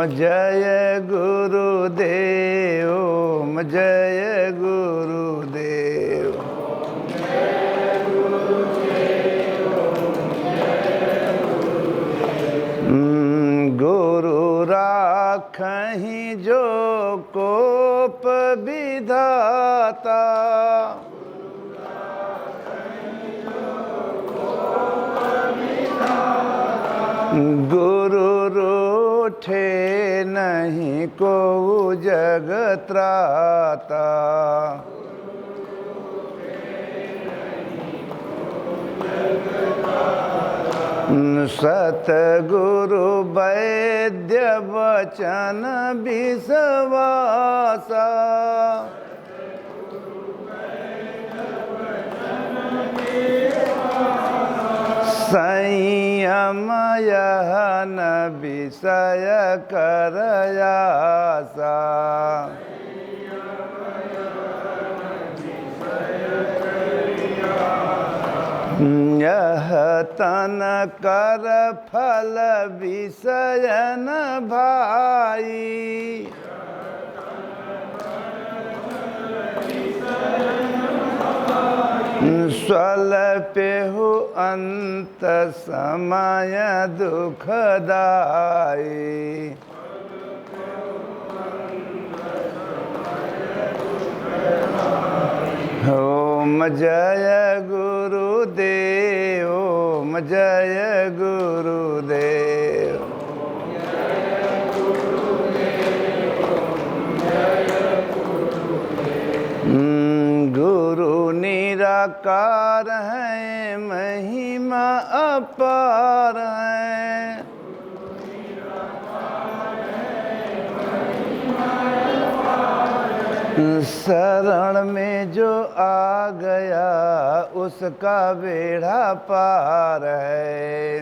जय गुरुदेव, ओम जय गुरुदेव। गुरु राखहि जो कोप विधाता, गुरु रूठे नहीं को जग त्राता। सतगुरु वैद्य वचन विश्वासा, संयम यह न विषय करयासा। यह तन कर फल विषय न भाई, स्वल्पेहु अंत समय दुखदाई। ओम जय गुरुदेव, ओम जय गुरुदेव। गुरु निराकार है, महिमा अपार है। शरण में जो आ गया उसका बेड़ा पार है।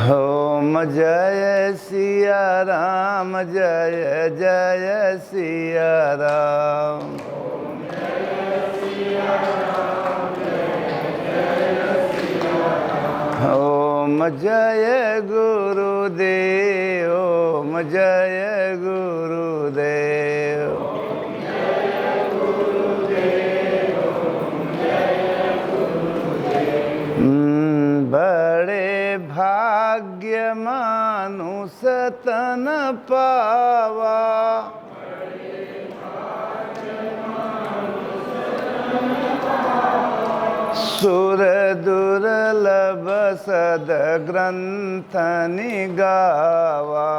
ओम जय सिया राम, जय जय सिया राम। ओम जय गुरुदेव, ओम जय गुरुदेव। बड़े भाग्य मानुष तन पावा, सुर दुर्लभ सद ग्रंथ निगावा।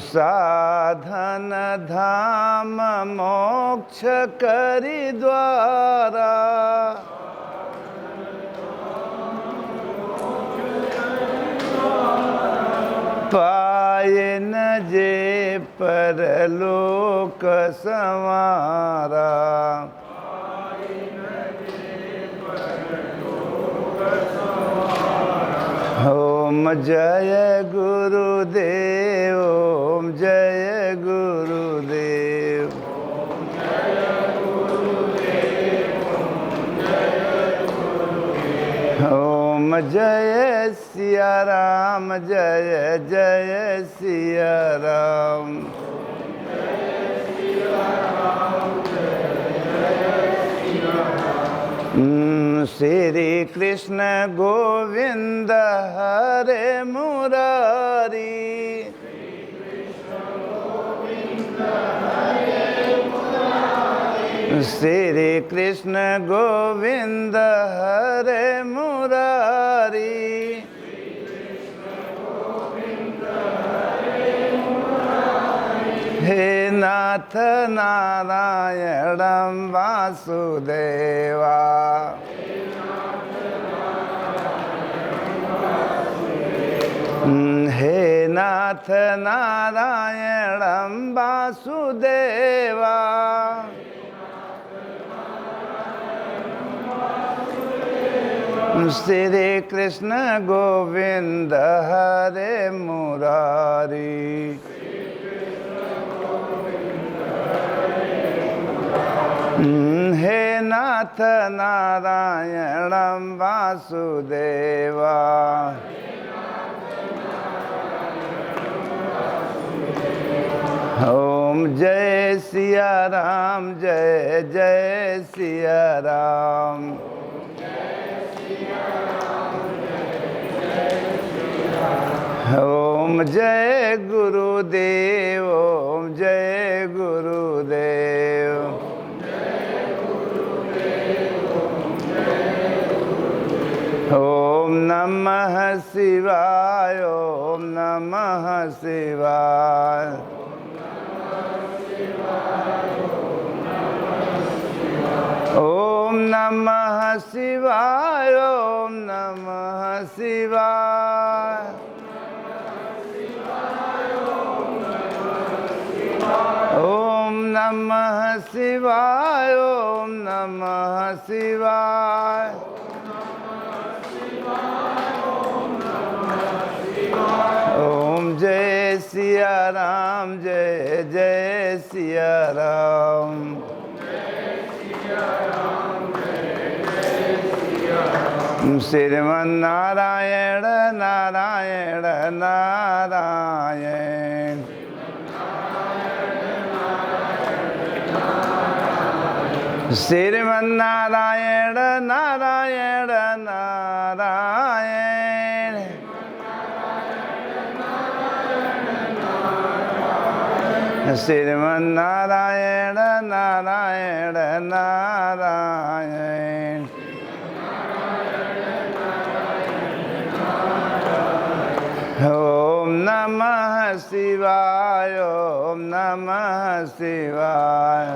साधन धाम मोक्ष करि द्वारा, पाए न जे परलोक संवारा। ओम जय गुरुदेव, ओम जय गुरुदेव। ओम जय सिया राम, जय जय सिया राम। श्री कृष्ण गोविंद हरे मुरारी, श्री कृष्ण गोविंद हरे मुरारी। हे नाथ नारायणं वासुदेवा, हे नाथ नारायणं वासुदेवा। श्री कृष्ण गोविंद हरे मुरारी। नाथ नारायणं वासुदेवा। ओम जय सिया राम, जय जय सिया राम। ओम जय गुरुदेव, ओम जय गुरुदेव। ओम नमः शिवाय, ओम नमः शिवाय। ओम नमः शिवाय, ओम नमः शिवाय। ओम नमः शिवाय, ओम नमः शिवाय। ओम जय सिया राम, जय जय सिया राम। श्रीमन नारायण नारायण नारायण। श्रीमन नारायण नारायण नारायण। श्रीमन नारायण नारायण नारायण। ओम नमः शिवाय, ओम नमः शिवाय।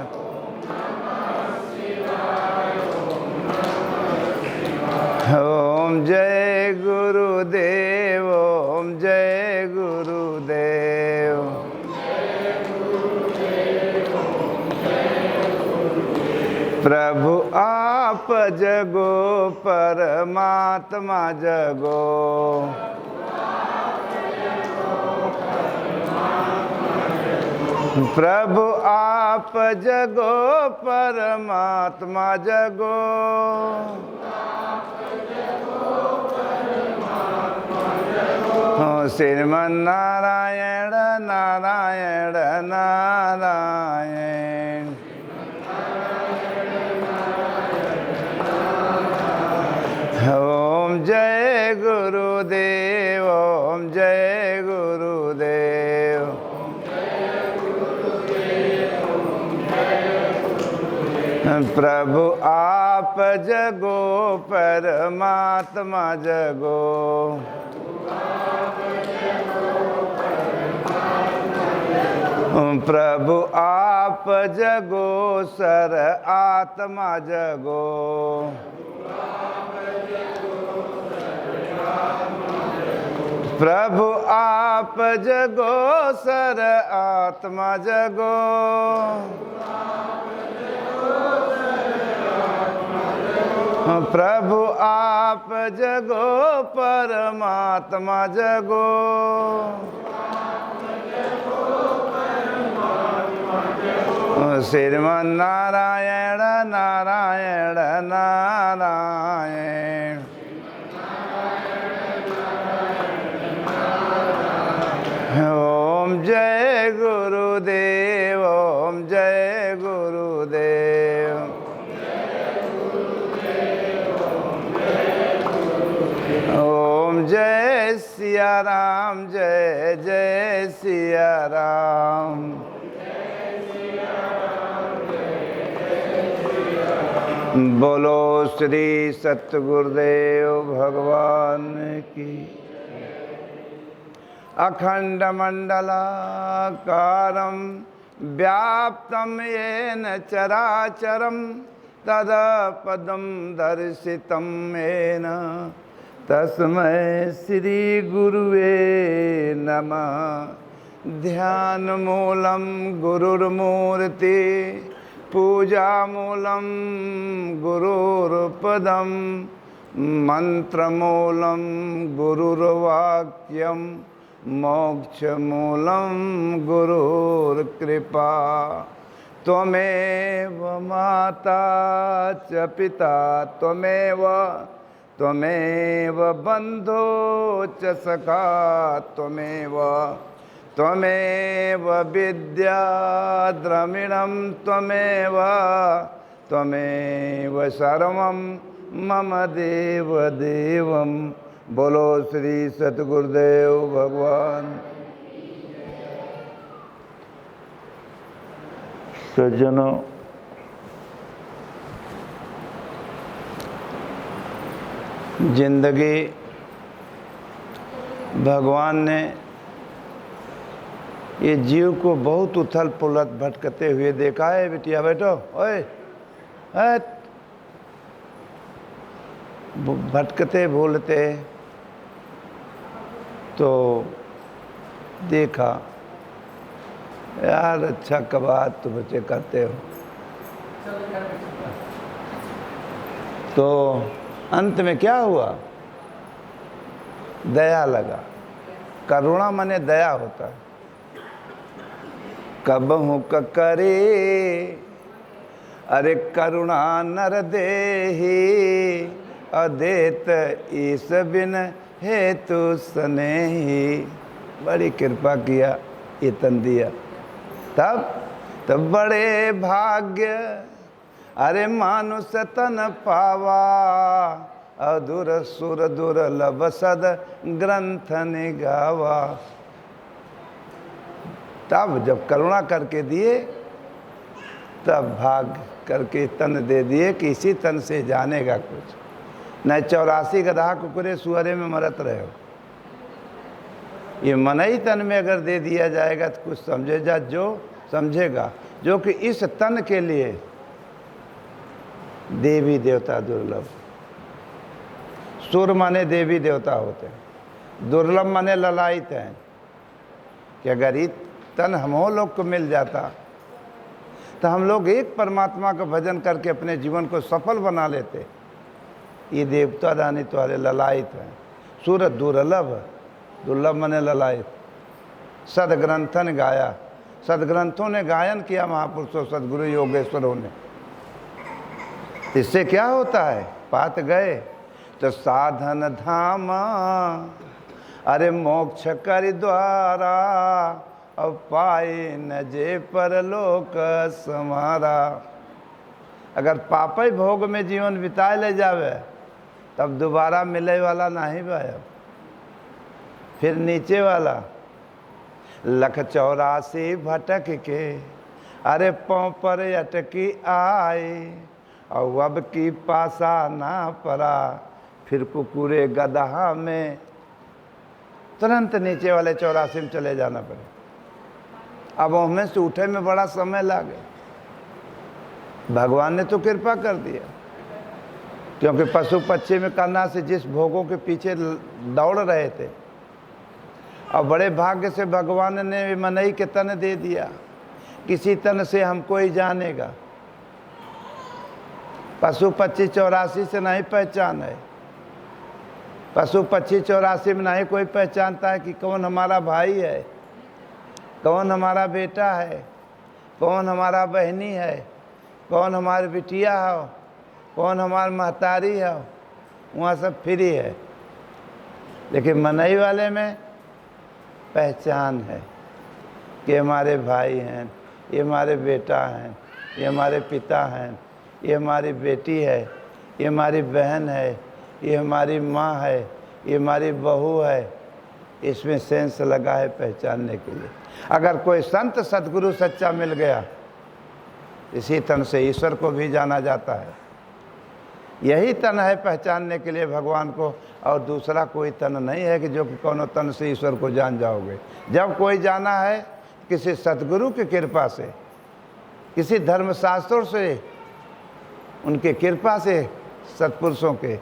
ओम जय गुरुदेव, ओम जय गुरुदेव। प्रभु आप जगो, परमात्मा जगो। प्रभु आप जगो, परमात्मा जगो। श्रीमन नारायण नारायण नारायण। ओम जय गुरुदेव, ओम जय गुरुदेव। प्रभु आप जगो, परमात्मा जगो। प्रभु आप जगो, सर आत्मा जगो। प्रभु आप जगो, सर आत्मा जगो। प्रभु आप जगो, परमात्मा जगो। श्रीमन नारायण नारायण नारायण। ओम जय गुरुदेव, ओम जय गुरुदेव। ओम जय सिया राम, जय जय सिया राम। बोलो श्री सतगुरुदेव भगवान की। अखंड मंडलाकारं व्याप्तं येन चराचरं तदपदं दर्शितं येन तस्मै श्री गुरुवे नमः। ध्यानमूलं गुरुर्मूर्ति, पूजामूलं गुरुर्पदं, मंत्रमूलं गुरुर्वाक्यं, मोक्षमूलं गुरुर्कृपा। त्वमेव माता च पिता त्वमेव त्वमेव बन्धो च सखा त्वमेव त्वमेव विद्या द्रविणं त्वमेव त्वमेव सर्वं मम देव देवं। बोलो श्री सतगुरुदेव भगवान। सज्जनों, जिंदगी भगवान ने ये जीव को बहुत उथल पुलट भटकते हुए देखा है। बिटिया बैठो, ओए भटकते भूलते तो देखा यार अच्छा कबात तो बच्चे करते हो। तो अंत में क्या हुआ? दया लगा। करुणा माने दया होता है। कबहु करे अरे करुणा नर देहि अदेत ईस बिन हेतु स्नेही। बड़ी कृपा किया, ये तन दिया। तब बड़े भाग्य अरे मानुष तन पावा अधुर सुर दुर्लभ सद ग्रंथ निगावा। तब जब करुणा करके दिए तब भाग करके तन दे दिए कि इसी तन से जानेगा कुछ, न 84 गधा कुकुरे सुअरे में मरत रहे हो। ये मनई तन में अगर दे दिया जाएगा तो कुछ समझेगा, जो समझेगा, जो कि इस तन के लिए देवी देवता दुर्लभ। सुर माने देवी देवता होते हैं, दुर्लभ माने ललायित हैं। कि अगर ये तन हम लोग को मिल जाता तो हम लोग एक परमात्मा का भजन करके अपने जीवन को सफल बना लेते। ये देवता दानी तुम्हारे ललायित हैं। सुर दुर्लभ, दुर्लभ माने ललायत। सदग्रंथन गाया, सदग्रंथों ने गायन किया महापुरुषों सदगुरु योगेश्वरों ने। इससे क्या होता है? पात गए तो साधन धाम अरे मोक्ष कर द्वारा अब पाए न जे परलोक समारा। अगर पापई भोग में जीवन बिताए ले जावे तब दोबारा मिले वाला नहीं भाई। फिर नीचे वाला 184 भटक के अरे पाँव पर अटकी आए और अब की पासा ना पड़ा फिर कुकुरे गदहा में। तुरंत नीचे वाले 84 में चले जाना पड़े। अब हमें से उठे में बड़ा समय लगे। भगवान ने तो कृपा कर दिया, क्योंकि पशु पक्षी में करना से जिस भोगों के पीछे दौड़ रहे थे, और बड़े भाग्य से भगवान ने मनई के तन दे दिया। किसी तन से हमको ही जानेगा। पशु पक्षी 84 से नहीं पहचान है। पशु पक्षी 84 में नहीं कोई पहचानता है कि कौन हमारा भाई है, कौन हमारा बेटा है, कौन हमारा बहनी है, कौन हमारी बिटिया हो, कौन हमारी महतारी है। वहाँ सब फ्री है। लेकिन मनई वाले में पहचान है कि हमारे भाई हैं, ये हमारे बेटा हैं, ये हमारे पिता हैं, ये हमारी बेटी है, ये हमारी बहन है, ये हमारी माँ है, ये हमारी बहू है। इसमें सेंस लगा है पहचानने के लिए। अगर कोई संत सद्गुरु सच्चा मिल गया, इसी तन से ईश्वर को भी जाना जाता है। यही तन है पहचानने के लिए भगवान को, और दूसरा कोई तन नहीं है कि जो कि कोनो तन से ईश्वर को जान जाओगे। जब कोई जाना है किसी सद्गुरु की कृपा से, किसी धर्मशास्त्रों से, उनके कृपा से, सत्पुरुषों के,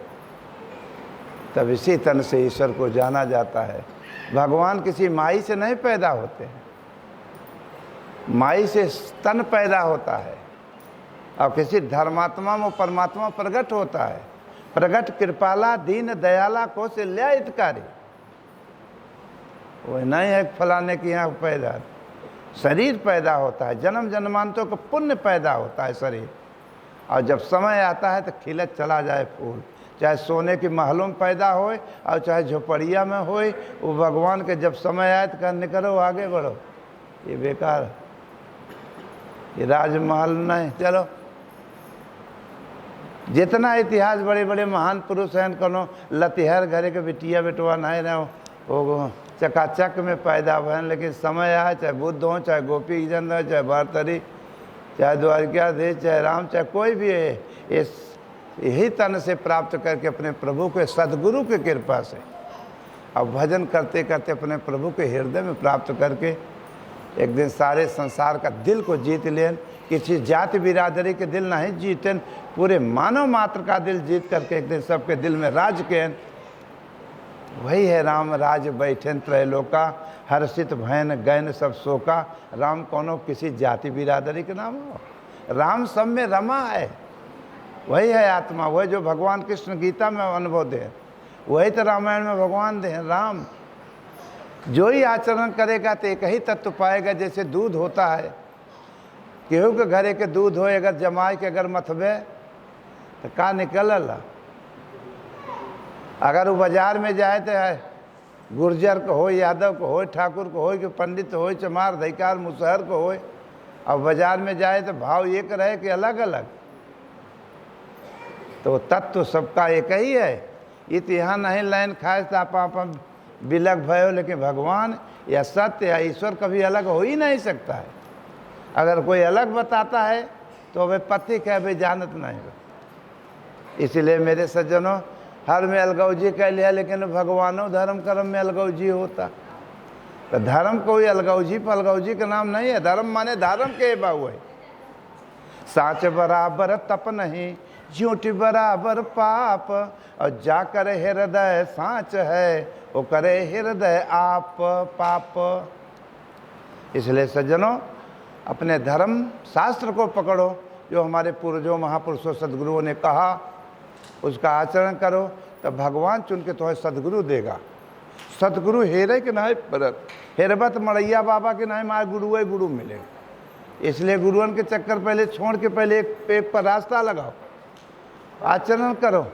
तब इसी तन से ईश्वर को जाना जाता है। भगवान किसी माई से नहीं पैदा होते हैं, माई से तन पैदा होता है, और किसी धर्मात्मा में परमात्मा प्रकट होता है। प्रकट कृपाला दीन दयाला को से ल्यायितकारी। वो नहीं है फलाने के यहाँ पैदा। शरीर पैदा होता है, जन्म जन्मांतों का पुण्य पैदा होता है शरीर, और जब समय आता है तो खिलत चला जाए फूल। चाहे सोने के महलों में पैदा होए और चाहे झोपड़िया में होए, वो भगवान के जब समय आए तो कहने करो आगे बढ़ो, ये बेकार, ये राजमहल नहीं। चलो, जितना इतिहास बड़े बड़े महान पुरुष हैं, कनो लतिहर घरे के बिटिया बेटवा नहीं रहे वो चकाचक में पैदा हुए, लेकिन समय आए, चाहे बुद्ध हो, चाहे गोपी चंद हो, चाहे भरतरी, चाहे द्वारकाधीश, चाहे राम, चाहे कोई भी है, इस यही तन से प्राप्त करके अपने प्रभु के सद्गुरु की कृपा से अब भजन करते करते अपने प्रभु के हृदय में प्राप्त करके एक दिन सारे संसार का दिल को जीत लेन। किसी जाति बिरादरी के दिल नहीं जीतन, पूरे मानव मात्र का दिल जीत करके एक दिन सबके दिल में राज केन। वही है राम राज बैठन त्रैलोका, हर्षित भयन गैन सब शोका। राम कोनो किसी जाति बिरादरी के नाम हो, राम सब में रमा है, वही है आत्मा, वही जो भगवान कृष्ण गीता में अनुभव दे, वही तो रामायण में भगवान दे राम। जो ही आचरण करेगा तो एक ही तत्व पाएगा। जैसे दूध होता है, केहू के घरे के दूध हो, अगर जमाई के अगर मथबे तो का निकलल। अगर वो बाजार में जाए तो है गुर्जर को हो, यादव को हो, ठाकुर को हो, कि पंडित हो, चमार धिकार मुसहर को हो, अब बाजार में जाए तो भाव एक रहे कि अलग अलग, तो तत्व सबका एक ही है। ये तो यहाँ नहीं लाइन खाए तो आप बिलक भयो, लेकिन भगवान या सत्य या ईश्वर कभी अलग हो ही नहीं सकता है। अगर कोई अलग बताता है तो वे पथिक है, वे जानत नहीं। इसलिए मेरे सज्जनों, हर में अलगौजी कह लिया, लेकिन भगवानों धर्म कर्म में अलगौजी होता। तो धर्म कोई अलगौजी पलगौजी का नाम नहीं है। धर्म माने धर्म के बाबू है। साँच बराबर तप नहीं, झूठ बराबर पाप, और जा करे हृदय साँच है, वो करे हृदय आप पाप। इसलिए सज्जनों, अपने धर्म शास्त्र को पकड़ो, जो हमारे पूर्वजों महापुरुषों सदगुरुओं ने कहा, उसका आचरण करो, तो भगवान चुन के तुम्हें सदगुरु देगा। सदगुरु हेरे के नाय परत, हेरबत मड़ैया बाबा के नाय मार गुरु गुरु मिलेगा। इसलिए गुरुअन के चक्कर पहले छोड़ के पहले एक पर रास्ता लगाओ, आचरण करो।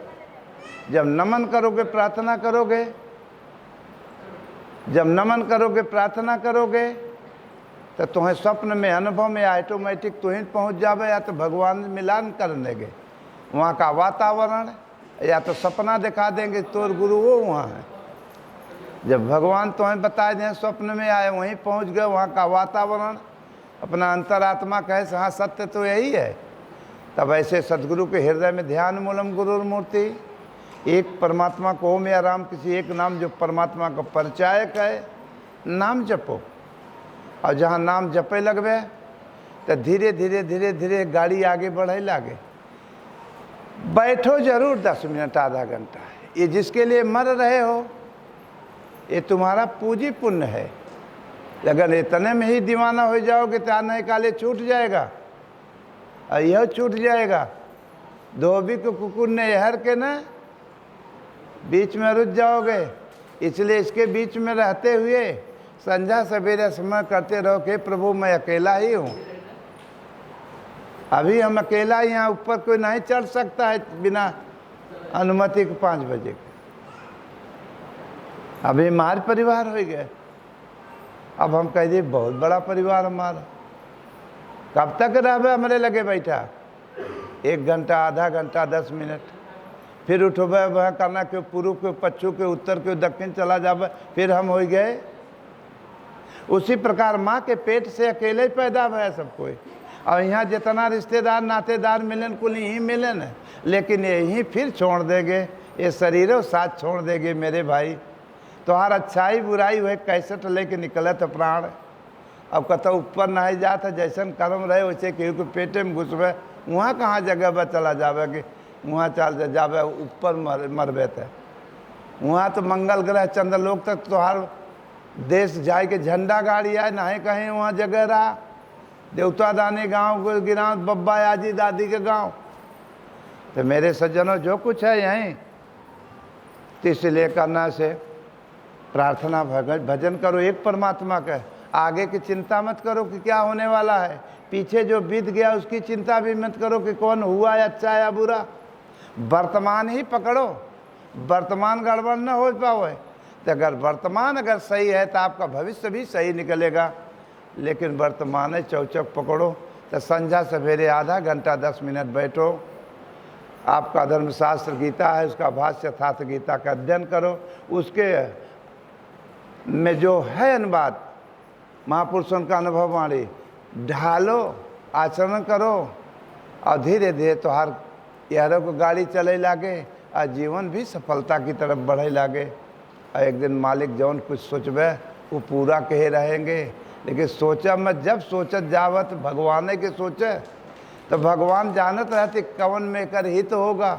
जब नमन करोगे, प्रार्थना करोगे, जब नमन करोगे, प्रार्थना करोगे, तो तुम्हें स्वप्न में अनुभव में ऑटोमेटिक तुम पहुंच जावे, या तो भगवान मिलान कर देंगे वहाँ का वातावरण, या तो सपना दिखा देंगे तोर गुरु वो वहाँ है। जब भगवान तुम्हें बता दें स्वप्न में आए, वहीं पहुँच गए, वहाँ का वातावरण, अपना अंतरात्मा कहे हाँ सत्य तो यही है, तब ऐसे सदगुरु के हृदय में ध्यान मूलम गुरुर मूर्ति, एक परमात्मा को ओम या राम, किसी एक नाम जो परमात्मा का परिचायक है, नाम जपो। और जहाँ नाम जपे लगवे तो धीरे धीरे धीरे धीरे गाड़ी आगे बढ़े लागे। बैठो जरूर 10 मिनट आधा घंटा, ये जिसके लिए मर रहे हो ये तुम्हारा पूंजी पुण्य है। अगर इतने में ही दीवाना हो जाओगे तो आने काले छूट जाएगा, और यह छूट जाएगा। धोबी को कुकुर ने यहर के न बीच में रुक जाओगे। इसलिए इसके बीच में रहते हुए संध्या सवेरे समय करते रहो कि प्रभु मैं अकेला ही हूँ। अभी हम अकेला ही, यहाँ ऊपर कोई नहीं चढ़ सकता है बिना अनुमति के 5 बजे के। अभी हमारे परिवार हो गए, अब हम कह दिए बहुत बड़ा परिवार हमारा। कब तक रहे हमारे लगे बैठा? 1 घंटा, आधा घंटा, 10 मिनट, फिर उठोबे वह करना के पूर्व के पश्चिम के उत्तर के दक्षिण चला जावे, फिर हम हो गए। उसी प्रकार माँ के पेट से अकेले पैदा हुआ सब कोई, और यहाँ जितना रिश्तेदार नातेदार मिलन कुल यहीं मिलन, लेकिन यहीं फिर छोड़ देंगे, ये शरीर साथ छोड़ देंगे। मेरे भाई तोहार अच्छाई बुराई हुए कैसेट लेके निकलत प्राण, अब कत ऊपर नहीं जाता, जैसन कर्म रहे वैसे केहू के पेटे में घुसबे, वहाँ कहाँ जगह पर चला जावे कि वहाँ चल जावे ऊपर मरबे तो वहाँ तो मंगल ग्रह चंद्रलोक तक तोहार देश जाए के झंडा गाड़ी आए, नहीं कहीं वहाँ जगह रहा। देवता दानी गांव को गिरा, बब्बा आजी दादी के गांव। तो मेरे सज्जनों, जो कुछ है यहीं, तो इसलिए करना से प्रार्थना भजन करो एक परमात्मा का, आगे की चिंता मत करो कि क्या होने वाला है, पीछे जो बीत गया उसकी चिंता भी मत करो कि कौन हुआ या अच्छा या बुरा। वर्तमान ही पकड़ो, वर्तमान गड़बड़ न हो पाए। तो अगर वर्तमान अगर सही है तो आपका भविष्य भी सही निकलेगा। लेकिन वर्तमान चौचक पकड़ो तो संध्या सवेरे आधा घंटा 10 मिनट बैठो, आपका धर्मशास्त्र गीता है उसका भाष्य यथार्थ गीता का अध्ययन करो, उसके में जो है अनुवाद महापुरुषों का अनुभव वाणी ढालो, आचरण करो, और धीरे धीरे तो हर यारों को गाड़ी चले लागे और जीवन भी सफलता की तरफ बढ़े लागे। और एक दिन मालिक जौन कुछ सोचबे वो पूरा कहे रहेंगे। लेकिन सोचा मत, जब सोचत जावत भगवान के सोचे तो भगवान जानत रहते कवन में कर हित होगा,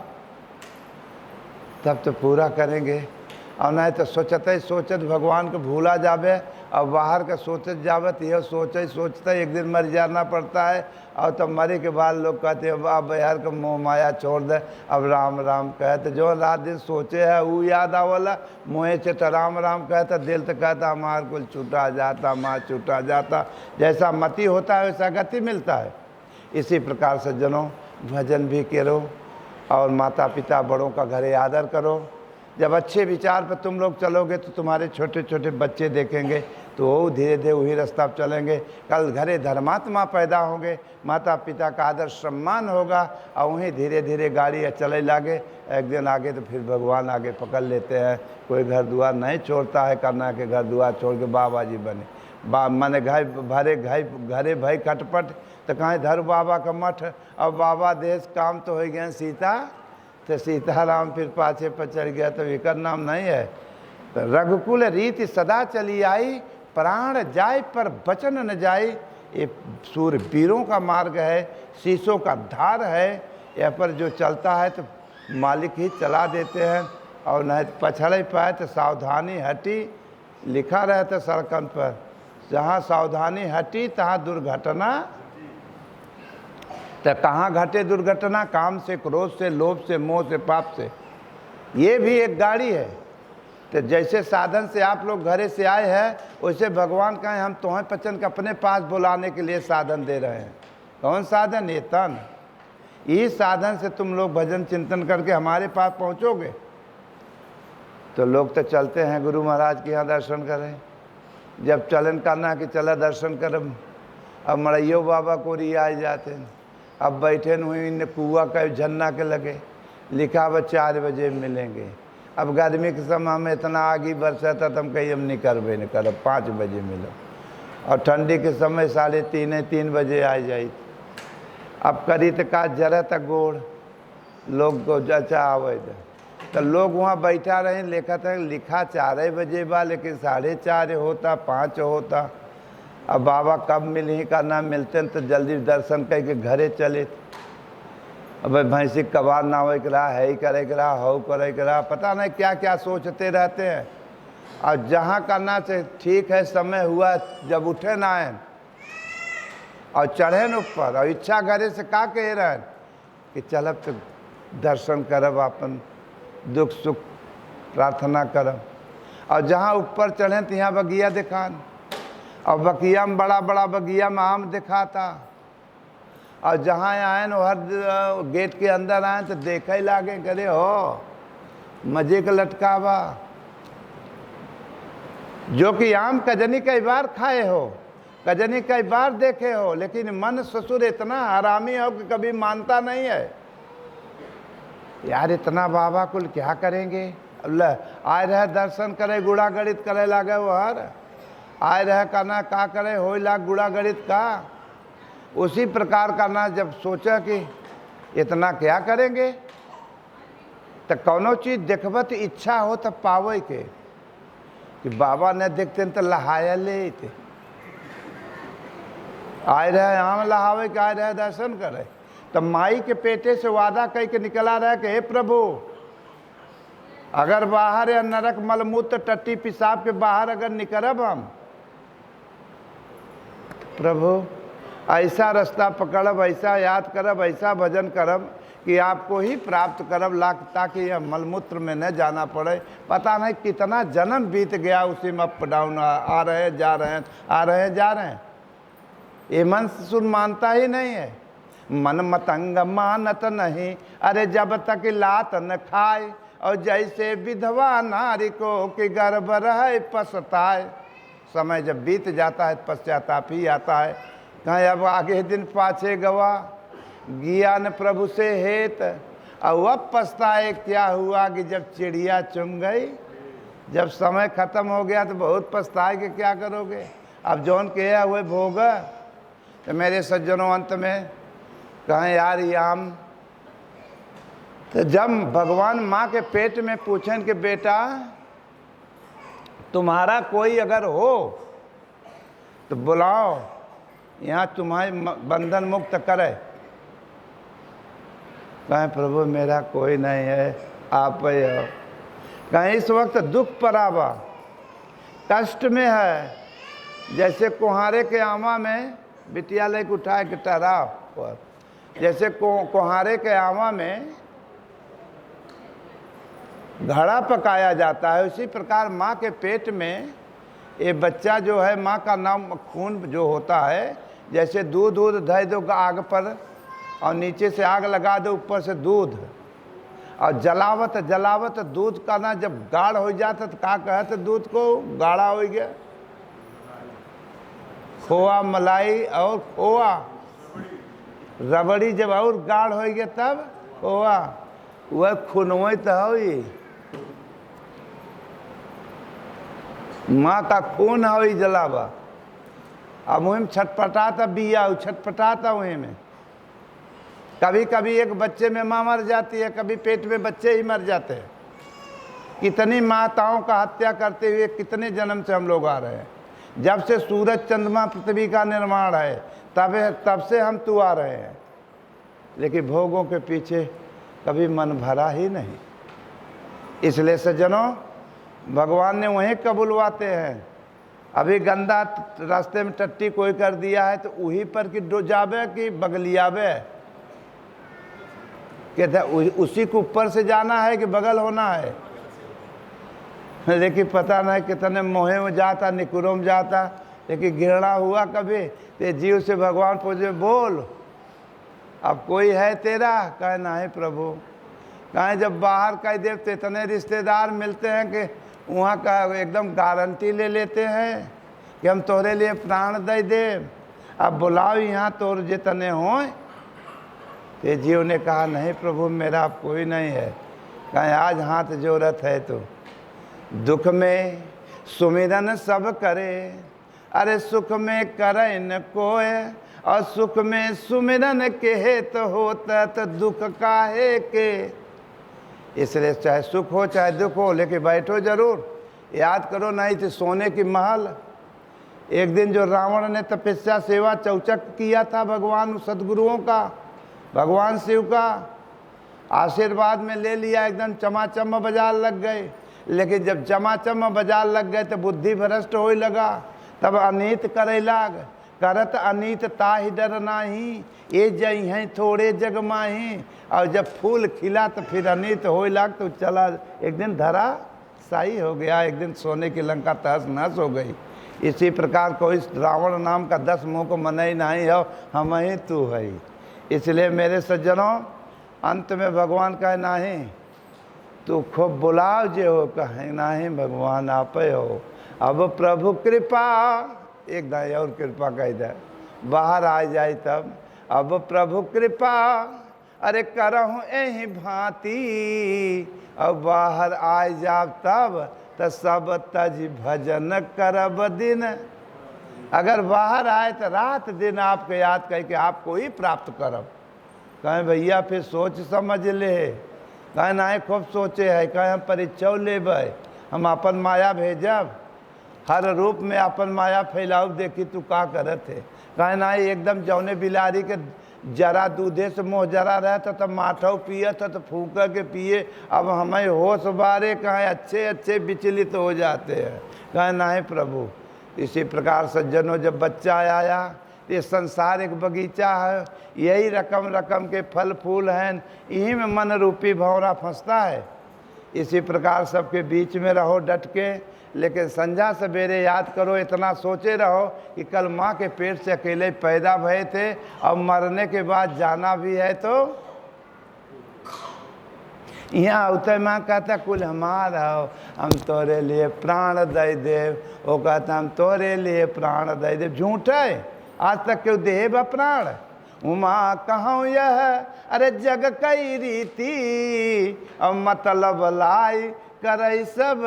तब तो पूरा करेंगे। और नहीं तो सोचते सोचत भगवान को भूला जावे और बाहर का सोचत जावत यह सोचे सोचते एक दिन मर जाना पड़ता है। और तब मरे के बाद लोग कहते हैं अब यार का मोह माया छोड़ दे, अब राम राम कहते, जो रात दिन सोचे है वो याद आवला, मोहे चेट राम राम कहता, दिल तो कहता हमार कुल छूटा जाता, माँ छूटा जाता। जैसा मति होता है वैसा गति मिलता है। इसी प्रकार से जनों भजन भी करो और माता पिता बड़ों का घरे आदर करो। जब अच्छे विचार पर तुम लोग चलोगे तो तुम्हारे छोटे छोटे बच्चे देखेंगे तो वो धीरे धीरे वही रास्ता पर चलेंगे। कल घरे धर्मात्मा पैदा होंगे, माता पिता का आदर सम्मान होगा और वहीं धीरे धीरे गाड़ी चले लागे। एक दिन आगे तो फिर भगवान आगे पकड़ लेते हैं। कोई घर दुआर नहीं छोड़ता है करना के घर दुआर छोड़ के बाबा जी बने माने घरे भाई खटपट तो कहीं धर बाबा का मठ। अब बाबा देश काम तो हो गए सीता, तो सीताराम फिर पाछे पचड़ गया तो विकर नाम नहीं है। तो रघुकुल रीति सदा चली आई, प्राण जाए पर बचन न जाए। ये सूरवीरों का मार्ग है, शीशों का धार है। यह पर जो चलता है तो मालिक ही चला देते हैं, और नहीं पछड़ पाए तो सावधानी हटी लिखा रहता सड़कन पर। जहाँ सावधानी हटी तहाँ दुर्घटना। तो कहाँ घटे दुर्घटना? काम से, क्रोध से, लोभ से, मोह से, पाप से। ये भी एक गाड़ी है। तो जैसे साधन से आप लोग घरे से आए हैं वैसे भगवान कहें हम तुम्हें पचन के अपने पास बुलाने के लिए साधन दे रहे हैं। कौन साधन? ये तन। इस साधन से तुम लोग भजन चिंतन करके हमारे पास पहुँचोगे। तो लोग तो चलते हैं गुरु महाराज के यहाँ दर्शन करें, जब चलन करना कि चला दर्शन करब। अब मड़ैयो बाबा को रिया जाते हैं। अब बैठे हुई कुआ का झन्ना के लगे लिखा अब 4 बजे मिलेंगे। अब गर्मी के समय में इतना आगे बरसाता तो हम कहीं हम नहीं करबे नहीं करब, 5 बजे मिलो। और ठंडी के समय 3:30 बजे आ जाई। अब करी तो का जरा तक गोड़ लोग को जचा आवे तो लोग वहाँ बैठा रहे लिखा 4 बजे बा, लेकिन 4:30 होता, 5 होता। अब बाबा कब मिल ही करना मिलते हैं तो जल्दी दर्शन करके घरे चले। अब भैंसी कबार ना हो रहा है करे रहा हो करे रहा, पता नहीं क्या क्या सोचते रहते हैं। और जहाँ करना चाहिए ठीक है, समय हुआ जब उठे ना आए और चढ़े न ऊपर और इच्छा करे से का कह रहे कि चलब तो दर्शन करब, अपन दुख सुख प्रार्थना करब। और जहाँ ऊपर चढ़े तो यहाँ बगिया दिखान, और बगिया में बड़ा बड़ा बगिया में आम दिखाता। और जहाँ आए न हर गेट के अंदर आए तो देखे लागे करे हो मजे का लटकावा। जो कि आम कजनी कई बार खाए हो, कजनी कई बार देखे हो, लेकिन मन ससुर इतना हरामी हो कि कभी मानता नहीं है। यार इतना बाबा कुल क्या करेंगे? आए रहे दर्शन करे गुड़ा गणित करे लागे वो हर आए रहे करना का करे हो लाग गुड़ा गणित का। उसी प्रकार करना जब सोचा कि इतना क्या करेंगे तो कौनो चीज़ देखबत इच्छा हो तब पावे के कि बाबा ने देखते तो लहाया ले थे। आए रहे आम लहावे के आए रहे दर्शन करे तो माई के पेटे से वादा कह के निकला रहा कि हे प्रभु अगर बाहर या नरक मलमूत्र टट्टी पेशाब के बाहर अगर निकलब हम प्रभु ऐसा रास्ता पकड़ब, ऐसा याद करब, ऐसा भजन करब कि आपको ही प्राप्त करब लाख, ताकि यह मलमूत्र में न जाना पड़े। पता नहीं कितना जन्म बीत गया उसी में अप डाउन, आ रहे हैं जा रहे हैं, आ रहे हैं जा रहे हैं। ये मन सुन मानता ही नहीं है। मन मतंग मानत नहीं, अरे जब तक लात न खाए, और जैसे विधवा नारी को कि गर्भ रहे पछताए। समय जब बीत जाता है पश्चाताप ही आता है। कहीं अब आगे दिन पाछे गवा, ज्ञान प्रभु से हेत, और अब पछताए क्या हुआ कि जब चिड़िया चुंग गई। जब समय खत्म हो गया तो बहुत पछताए कि क्या करोगे, अब जौन के हुए भोग। तो मेरे सज्जनों, अंत में कहें यार याम, तो जब भगवान माँ के पेट में पूछें कि बेटा तुम्हारा कोई अगर हो तो बुलाओ, यहाँ तुम्हारे बंधन मुक्त करे। कहें प्रभु मेरा कोई नहीं है, आप ही हो। कहें इस वक्त दुख परावा, कष्ट में है, जैसे कुहारे के आमा में बिटिया लेके उठाए के टहराव पर, जैसे कुहारे के आमा में घड़ा पकाया जाता है, उसी प्रकार माँ के पेट में ये बच्चा जो है, माँ का नाम खून जो होता है, जैसे दूध धर दो आग पर और नीचे से आग लगा दो, ऊपर से दूध, और जलावत दूध का ना जब गाढ़ हो जाता तो क्या कहते दूध को गाढ़ा हो गया। खोआ मलाई और खोआ रबड़ी जब और गाढ़ हो गया तब खोआ, वह खूनवे तो हो, माँ का खून हो जलावा। अब वहीं में छटपटाता बिया, छटपटाता वहीं में। कभी कभी एक बच्चे में माँ मर जाती है, कभी पेट में बच्चे ही मर जाते हैं। कितनी माताओं का हत्या करते हुए कितने जन्म से हम लोग आ रहे हैं। जब से सूरज चंद्रमा पृथ्वी का निर्माण है तब से हम तू आ रहे हैं, लेकिन भोगों के पीछे कभी मन भरा ही नहीं। इसलिए सज्जनों, भगवान ने वहीं कबूलवाते हैं। अभी गंदा रास्ते में टट्टी कोई कर दिया है तो वहीं पर कि डो जावे कि बगलियावे, कहते उसी को ऊपर से जाना है कि बगल होना है। लेकिन पता नहीं कितने मोहे में जाता, निकुरों में जाता, लेकिन घृणा हुआ कभी ते जीव से भगवान पूछे बोल अब कोई है तेरा? कहे नहीं प्रभु। कहे जब बाहर कह दे तो इतने रिश्तेदार मिलते हैं कि वहाँ का एकदम गारंटी ले लेते हैं कि हम तोरे लिए प्राण दे दे, अब बुलाओ यहाँ तोर जितने हों। ते जीव ने कहा नहीं प्रभु मेरा कोई नहीं है। कहे आज हाथ जोड़त है तो दुख में सुमिरन सब करे, अरे सुख में करे न कोय, और सुख में सुमिरन के हेत होता तो दुख काहे के। इसलिए चाहे सुख हो चाहे दुख हो, लेकिन बैठो जरूर, याद करो नहीं तो सोने की महल। एक दिन जो रावण ने तपस्या सेवा चौचक किया था भगवान सदगुरुओं का, भगवान शिव का आशीर्वाद में ले लिया, एकदम चमाचम बाजार लग गए। लेकिन जब चमाचम बाजार लग गए तो बुद्धि भ्रष्ट होने लगा, तब अनीत करे लाग, करत अनीत ताहि डर नाही, ये जई हैं थोड़े जग माही। और जब फूल खिला तो फिर अनीत हो लाग, तो चला एक दिन धरा साई हो गया, एक दिन सोने की लंका तहस नहस हो गई। इसी प्रकार कोई रावण नाम का 10 मुँह को मनई नहीं हो, हम ही तू है। इसलिए मेरे सज्जनों, अंत में भगवान कहे नहीं तू खूब बुलाओ जे हो, कहे नहीं भगवान आप हो। अब प्रभु कृपा, एक दाई और कृपा कह दे, बाहर आ जाए तब। अब प्रभु कृपा, अरे करहूँ यही भांति, अब बाहर आ जाब तब तो सब तज भजन करब दिन। अगर बाहर आए तो रात दिन आपको याद करके आपको ही प्राप्त करब। कहें भैया फिर सोच समझ ले, कहें नहीं खूब सोचे है, कहें हम परीक्षा लेब, हम अपन माया भेजब, हर रूप में अपन माया फैलाऊ, देखी तू का करत है। कहें नहीं एकदम जौने बिलारी के जरा दूधे से मुँह जरा रहता तब माठौ पियत तो फूक के पिए, अब हमें होश बारे कहें अच्छे अच्छे विचलित हो जाते हैं। कहें नहीं प्रभु। इसी प्रकार सज्जनों, जब बच्चा आया ये संसार एक बगीचा है, यही रकम रकम के फल फूल हैं, यहीं में मन रूपी भंवरा फंसता है। इसी प्रकार सबके बीच में रहो डट के, लेकिन संध्या सवेरे याद करो, इतना सोचे रहो कि कल माँ के पेट से अकेले पैदा भये थे, अब मरने के बाद जाना भी है। तो यहाँ उतर माँ कहता कुल हमारा हो, हम तोरे लिए प्राण दे देव। वो कहता हम तोरे लिए प्राण दे देव। झूठ है, आज तक क्यों देव प्राण। उमा कहूँ यह अरे जग कई रीति, अब मतलब लाई करई सब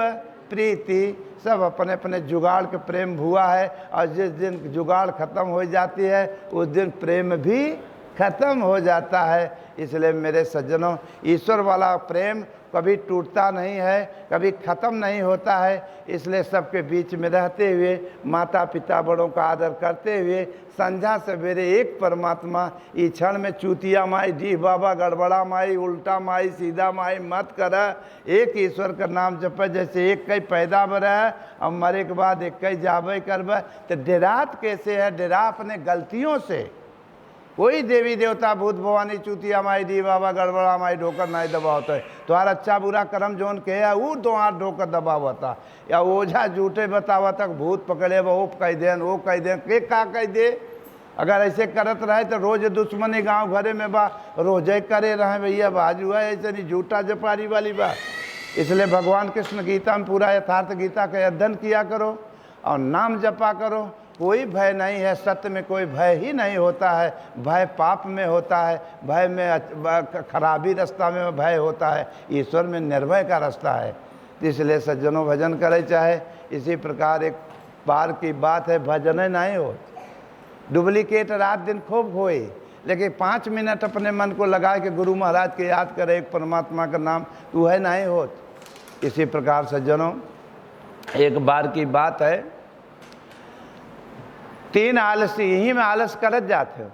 प्रीति। सब अपने अपने जुगाड़ के प्रेम हुआ है, और जिस दिन जुगाड़ खत्म हो जाती है उस दिन प्रेम भी खत्म हो जाता है। इसलिए मेरे सज्जनों, ईश्वर वाला प्रेम कभी टूटता नहीं है, कभी ख़त्म नहीं होता है। इसलिए सबके बीच में रहते हुए, माता पिता बड़ों का आदर करते हुए, संध्या सवेरे एक परमात्मा ई क्षण में चूतिया माई डी बाबा गड़बड़ा माई उल्टा माई सीधा माई मत कर। एक ईश्वर का नाम जप, जैसे एक कई पैदा बरह और मरे के बाद एक कई जाबे करब। तो डेरात कैसे है? डेरा अपने गलतियों से। कोई देवी देवता भूत भवानी चूतिया माई डी बाबा गड़बड़ा माई ढोकर नहीं दबावता है। तुम्हारा अच्छा बुरा कर्म जोन के है वो तो हाथ ढोकर दबावता, या ओझा झूठे बतावा तक भूत पकड़े वो कह देन वो कह देन के का कह दे। अगर ऐसे करत रहे तो रोज दुश्मनी गांव घरे में बा, रोजे करे रहे भैया बाजू है, ऐसे नहीं झूठा जपारी वाली बात। इसलिए भगवान कृष्ण गीता में पूरा यथार्थ गीता का अध्ययन किया करो और नाम जपा करो। कोई भय नहीं है, सत्य में कोई भय ही नहीं होता है। भय पाप में होता है, भय में खराबी रास्ता में भय होता है, ईश्वर में निर्भय का रास्ता है। इसलिए सज्जनों भजन करे चाहे। इसी प्रकार एक बार की बात है, भजन नहीं हो। डुप्लीकेट रात दिन खूब होए, लेकिन 5 मिनट अपने मन को लगा के गुरु महाराज के याद करे, एक परमात्मा का नाम, तो है नहीं हो। इसी प्रकार सज्जनों एक बार की बात है, 3 आलसी यहीं में आलस करत जाते हो।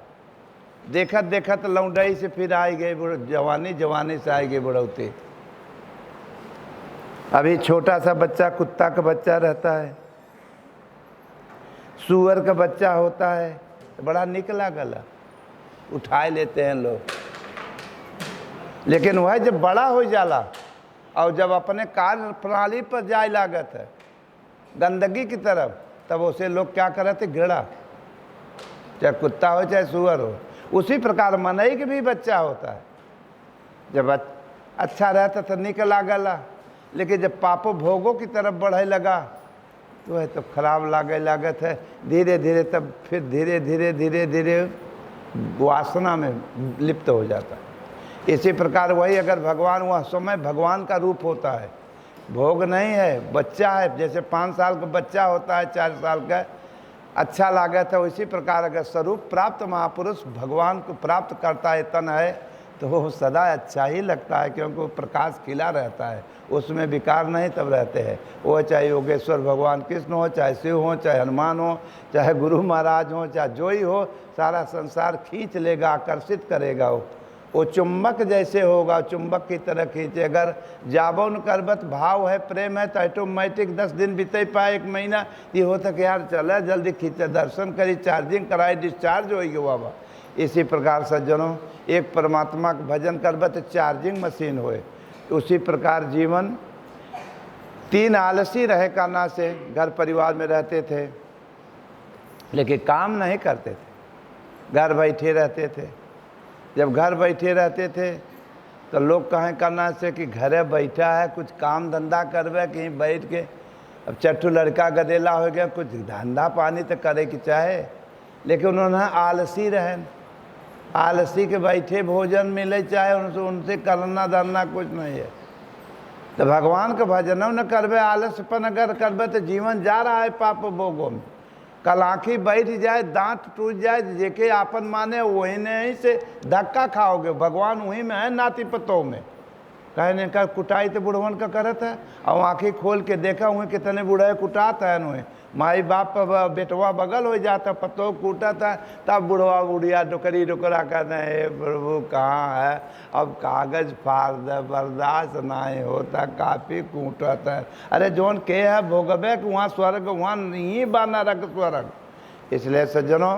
देखत देखत लौंडई से फिर आई गई जवानी, जवानी से आई गई बुढ़ौती। अभी छोटा सा बच्चा, कुत्ता का बच्चा रहता है, सूअर का बच्चा होता है, तो बड़ा निकला गला उठाए लेते हैं लोग। लेकिन वह जब बड़ा हो जाला और जब अपने कार्य प्रणाली पर जाए लागत है गंदगी की तरफ, तब उसे लोग क्या करते? घृणा। चाहे कुत्ता हो चाहे सूअर हो। उसी प्रकार मनई के भी बच्चा होता है, जब अच्छा रहता तो निकला गला, लेकिन जब पापों भोगों की तरफ बढ़े लगा तो है तो खराब लागे लागत है। धीरे धीरे तब फिर धीरे धीरे धीरे धीरे वासना में लिप्त हो जाता है। इसी प्रकार वही अगर भगवान, वह समय भगवान का रूप होता है, भोग नहीं है, बच्चा है। जैसे 5 साल का बच्चा होता है, 4 साल का, अच्छा लागत है। उसी प्रकार अगर स्वरूप प्राप्त महापुरुष भगवान को प्राप्त करता है, तन है, तो वो सदा अच्छा ही लगता है, क्योंकि वो प्रकाश खिला रहता है, उसमें विकार नहीं तब रहते हैं। वो चाहे योगेश्वर भगवान कृष्ण हो, चाहे शिव हो, चाहे हनुमान हो, चाहे गुरु महाराज हो, चाहे जो ही हो, सारा संसार खींच लेगा, आकर्षित करेगा। वो चुंबक जैसे होगा, चुंबक की तरह खींचे। अगर जाबौन करबत भाव है, प्रेम है, तो ऑटोमेटिक 10 दिन बीते पाए, 1 महीना ये होता कि यार चले जल्दी खींचे, दर्शन करी, चार्जिंग कराई, डिस्चार्ज होगी बाबा। इसी प्रकार सज्जनों एक परमात्मा का भजन करबत चार्जिंग मशीन होए। उसी प्रकार जीवन 3 आलसी रहे करना से घर परिवार में रहते थे, लेकिन काम नहीं करते थे, घर बैठे रहते थे। जब घर बैठे रहते थे तो लोग कहें करना से कि घरे बैठा है, कुछ काम धंधा करवे, कहीं बैठ के। अब चट्टू लड़का गदेला हो गया, कुछ धंधा पानी तो करे कि चाहे, लेकिन उन्होंने आलसी रहे, आलसी के बैठे भोजन मिले चाहे, उनसे करना धरना कुछ नहीं है। तो भगवान का भजन न करवे, आलसपन अगर करवे तो जीवन जा रहा है पाप भोगों में। कल आँखी बैठ जाए, दांत टूट जाए, जेके आपन माने वही नहीं से धक्का खाओगे। भगवान वहीं में है, नाती पतों में। कहने का कुटाई तो बुढ़वन का करत है, और आँखी खोल के देखा हुए कितने बूढ़े कुटात है उन्हें। माई बाप बेटवा बगल हो जाता, पतो कूटा था, तब बुढ़वा बुढ़िया डुकरी डुकरा करने, हे प्रभु कहाँ है, अब कागज फाड़ दे, बर्दाश्त नहीं होता, काफ़ी कूटत है। अरे जोन के है भोगबे कि वहाँ स्वर्ग, वहाँ नहीं बा नरक स्वर्ग। इसलिए सज्जनों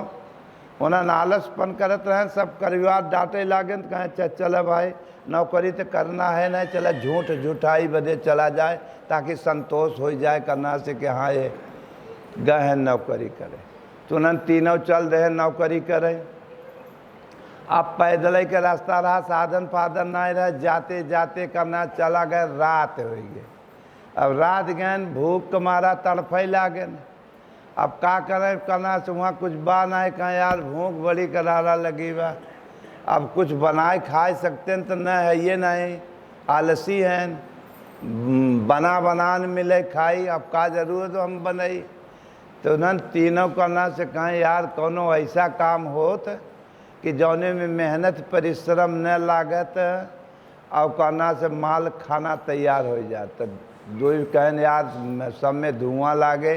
उन्हें आलसपन करत रहे, सब परिवार डांटे लागे तो कहें चल भाई नौकरी तो करना है नहीं, चला झूठ झूठाई बदे चला जाए ताकि संतोष हो जाए करना से कि हाँ ये गए हैं नौकरी करे। तो उन्हें तीनों चल रहे नौकरी करे। अब पैदल के रास्ता रहा, साधन फाधन नहीं रहे, जाते जाते करना चला गए, रात हो गई। अब रात गए, भूख के मारा तड़फे लागे। अब का करें करना से वहाँ कुछ बा नहीं, कहें यार भूख बड़ी करारा लगी बा, अब कुछ बनाए खा सकते हैं तो न है ये नहीं, आलसी हैं, बनान मिले खाई, अब का जरूरत हो हम बनाई। तो उन्होंने तीनों करना से कहें यार कोनो ऐसा काम होत कि जौने में मेहनत परिश्रम न लागत और करना से माल खाना तैयार हो जाता। दो कहन यार सब में धुआं लागे,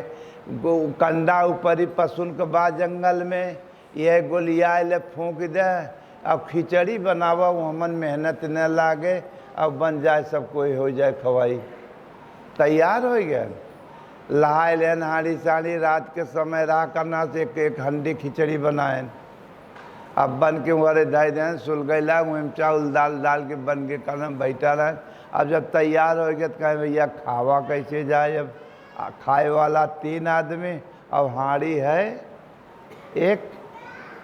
कंडा ऊपर ही पसुन के बाद जंगल में यह गोलिया ले फूंक दे, अब खिचड़ी बनावा हमन मेहनत न लागे, अब बन जाए सब कोई हो जाए खवाई। तैयार हो गया, लहाए लेन हाड़ी साड़ी, रात के समय रहा करना से एक हंडी खिचड़ी बनाए। अब बन के वरे धाई दें सुल गैला, वहीं चावल दाल डाल के बन के करना बैठा रहे। अब जब तैयार हो गया तो कहे भैया खावा कैसे जाए, अब खाए वाला 3 आदमी, अब हाड़ी है एक।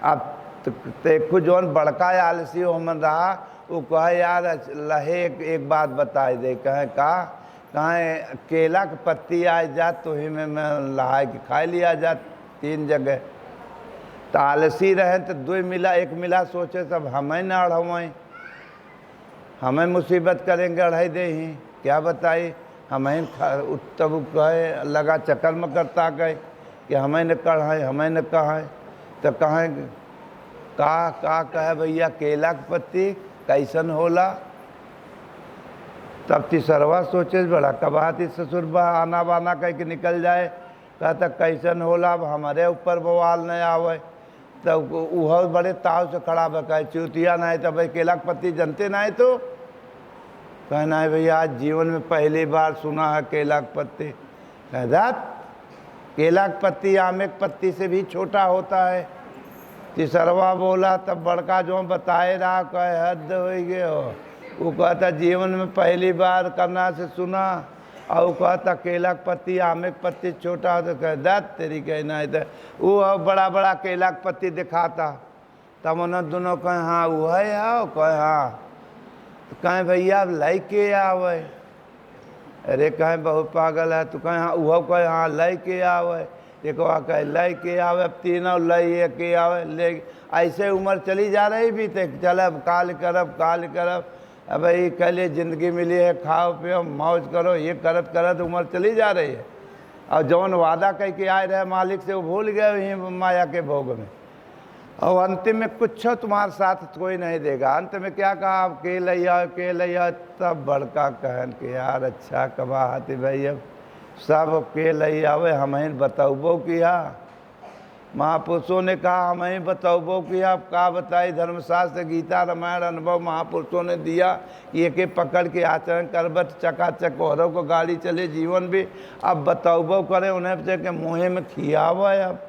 अब देखो जौन बड़का आलसी हमन रहा वो कहे यार लहे एक बात बताए दे, कहें कहें केला के पत्ती आ जात तो ही में मैं लहाए के खाए लिया जात 3 जगह। तो आलसी रहे तो 2 मिला 1 मिला, सोचे सब हमें न अढ़वाएं, हमें मुसीबत करेंगे अढ़ाई दे ही, क्या बताई हमें। तब कहे लगा चक्कर में करता कहे कि हमें न कढ़ाए हमें न कहाए। तो कहें का कहे भैया केला के पत्ती कैसन होला। तब तीसरवा सोचे बड़ा कबाती ससुर बा आना बाना कह के निकल जाए, कहता कैसन होला, अब हमारे ऊपर बवाल नहीं आवे। तब वह बड़े ताव से खड़ा बकाए चूतिया नहीं तो भाई केला के पत्ती जनते नहीं, तो कहना है भैया आज जीवन में पहली बार सुना है केला के पत्ती। कहता केला के पत्ती आम के पत्ती से भी छोटा होता है। तीसरवा बोला तब बड़का जो बताए रहा कहे हद हो गए हो, वो कहता जीवन में पहली बार करना से सुना, और कहता केला के पत्ती आम के पत्ती छोटा हो, तो कह दत तेरी कहना है। तो वो बड़ा बड़ा केला के पत्ती दिखाता, तब उन्होंने दोनों कहे हाँ वो है आओ, कहे हाँ। तो कहें भैया अब लाई के आवे, अरे कहें बहुत पागल है, तो कहें हाँ वो कहे हाँ लाई के आवे, एक कहे लाई के आवे, अब तीनों लाई के आवे ले। ऐसे उम्र चली जा रही भी तो चल अब काल करब, अब भाई कल ज़िंदगी मिली है, खाओ पियो मौज करो, ये करत करत उम्र चली जा रही है। और जौन वादा कह के आए रहे मालिक से वो भूल गए वहीं माया के भोग में, और अंतिम में कुछ तुम्हारे साथ कोई नहीं देगा। अंत में क्या कहा, अब के लिया। तब बड़का कहन के यार अच्छा कबा हाथी भाई, अब सब के लिया हमें बताओ किया। महापुरुषों ने कहा हमें बताओ किया, अब का बताई, धर्मशास्त्र गीता रामायण अनुभव महापुरुषों ने दिया, ये के पकड़ के आचरण करबत चकाचक औरों को गाड़ी चले जीवन भी। अब बताओ करें उन्हें के मुँह में खियावा। अब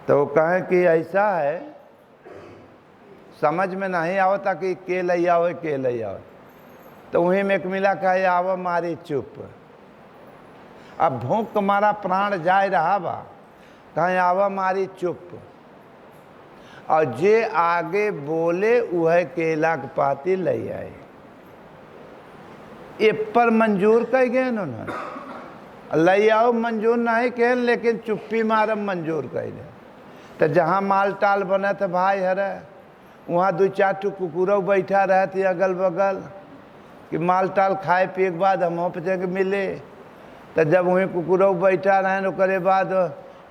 तो कहें कि ऐसा है समझ में नहीं आवता कि के लिया हो। तो वहीं में एक मिला कहे आवा मारी चुप। अब भूख मारा प्राण जाए रहा बा, कहें आवा मारी चुप, और जे आगे बोले वह केला के पाती ले आए। ये पर मंजूर कह गए उन्होंने, ले आओ मंजूर नहीं कह, लेकिन चुप्पी मारम मंजूर कह दे। तो जहाँ माल टाल बने थे भाई हरे, वहाँ 2-4 ठू कुकुरों बैठा रहे थे अगल बगल कि माल टाल खाए पिए के बाद हम पे मिले। तो जब वहीं कुकुरों बैठा रहे ओकरे बाद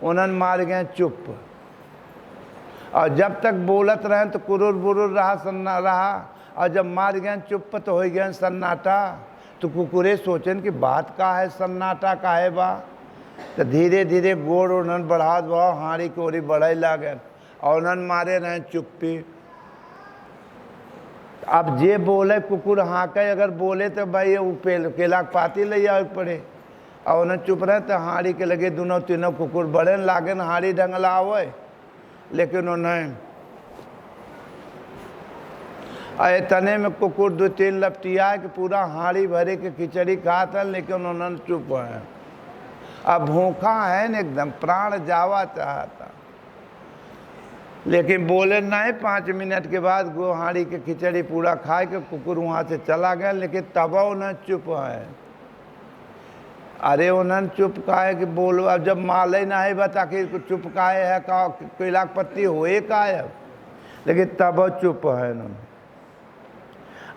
उन्होंने मार गए चुप, और जब तक बोलत रहे तो कुरुर बुरुर रहा सन्ना रहा, और जब मार गए चुप तो हो गए सन्नाटा। तो कुकुरे सोचन कि बात का है सन्नाटा का है बा। तो धीरे धीरे गोड़ उन्होंने बढ़ात बा, हाड़ी की ओरी बढ़े लागे, और उन्होंने मारे रहे चुप्पी। अब जे बोले कुकुर हाँके, अगर बोले तो भाई वो केला के पाती ले जाए पड़े, और उन्हें चुप रहे तो हाड़ी के लगे दोनों तीनों कुकुर बड़े लागे हाड़ी ढंगला आवे। लेकिन उन्हें तने में कुकुर 2-3 लपटिया कि पूरा हाड़ी भरे के खिचड़ी खाता, लेकिन उन्होंने चुप है। अब भूखा है न, एकदम प्राण जावा चाहता, लेकिन बोले नहीं। 5 मिनट के बाद गो हाड़ी के खिचड़ी पूरा खा के कुकुर वहाँ से चला गया, लेकिन तब उन्हें चुप है। अरे उन्होंने चुप काहे कि बोलो, अब जब माले नहीं बता कि चुप काहे है, केला के पत्ती होए काहे, लेकिन तब चुप है उन्होंने।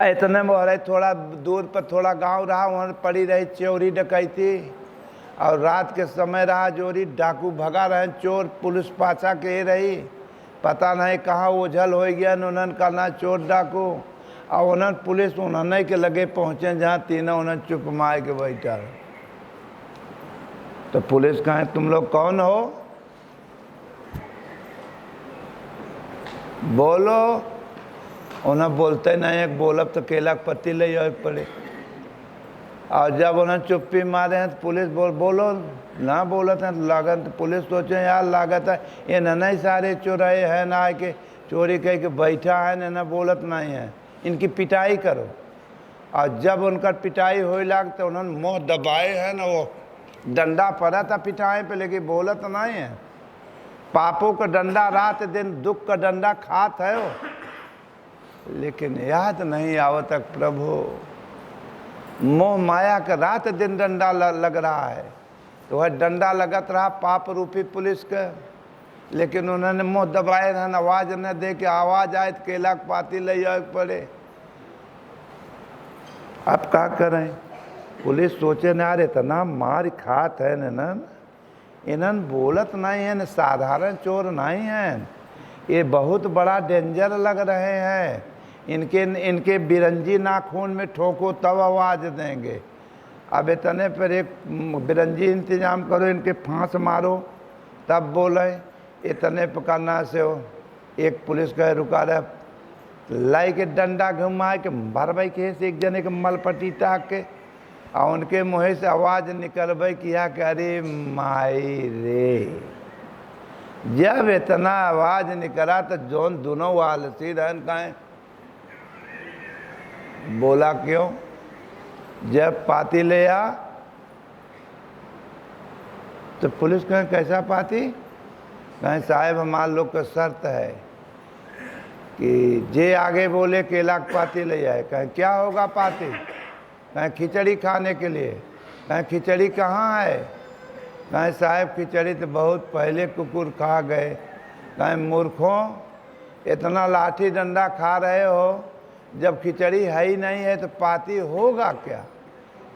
इतने में रहे थोड़ा दूर पर थोड़ा गांव रहा, वहाँ पड़ी रही चोरी डकैती, और रात के समय रहा चोरी, डाकू भगा रहे, चोर पुलिस पाछा के रही, पता नहीं कहाँ ओझल हो गया। उन्होंने करना चोर डाकू, और उन्होंने पुलिस उन्होंने के लगे पहुँचे जहाँ तीनों उन्होंने चुप मार के बैठा। तो पुलिस कहे तुम लोग कौन हो, बोलो। उन्हें बोलते नहीं, एक बोलब तो केला के पत्ती ले जाए पड़े। और जब उन्हें चुप्पी मारे हैं तो पुलिस बोलो ना बोलत हैं, तो लागत तो पुलिस सोचे यार लागत है ये नहीं सारे चोराए है ना के चोरी कह के बैठा है ना बोलत नहीं है, इनकी पिटाई करो। और जब उनका पिटाई हो लाग तो उन्होंने मुँह दबाए है ना, वो डंडा पड़ा था पिटाई पे, लेकिन बोलत नहीं है। पापों का डंडा रात दिन दुख का डंडा खात है वो, लेकिन याद नहीं आवत तक प्रभु। मोह माया का रात दिन डंडा लग रहा है, तो वह डंडा लगत रहा पाप रूपी पुलिस का, लेकिन उन्होंने मुंह दबाए रहन, आवाज न दे के आवाज आए तो केला के पाती ले जाए पड़े। अब क्या करें, पुलिस सोचे ना अरे इतना मार खात है न, इन्हन बोलत नहीं है न, साधारण चोर नहीं है, ये बहुत बड़ा डेंजर लग रहे हैं। इनके बिरंजी नाखून में ठोको तब आवाज देंगे। अब इतने पर एक बिरंजी इंतजाम करो, इनके फांस मारो तब बोले। इतने पर करना से हो एक पुलिस का रुका रहे, लाई के डंडा घुमा के भरबई के से एक जने के मलपट्टी टाक के, और उनके मुँह से आवाज निकलबई किया कि अरे माई रे। जब इतना आवाज निकला तो जोन दोनों आलसी रहन कहें, बोला क्यों, जब पाती ले आ तो पुलिस कहें कैसा पाती, कहें साहब हमारे लोग का शर्त है कि जे आगे बोले केला के पाती ले जाए। कहें क्या होगा पाती, कहें खिचड़ी खाने के लिए। कहें खिचड़ी कहाँ है, कहें साहब खिचड़ी तो बहुत पहले कुकुर खा गए। कहें मूर्खों, इतना लाठी डंडा खा रहे हो, जब खिचड़ी है ही नहीं है तो पाती होगा क्या,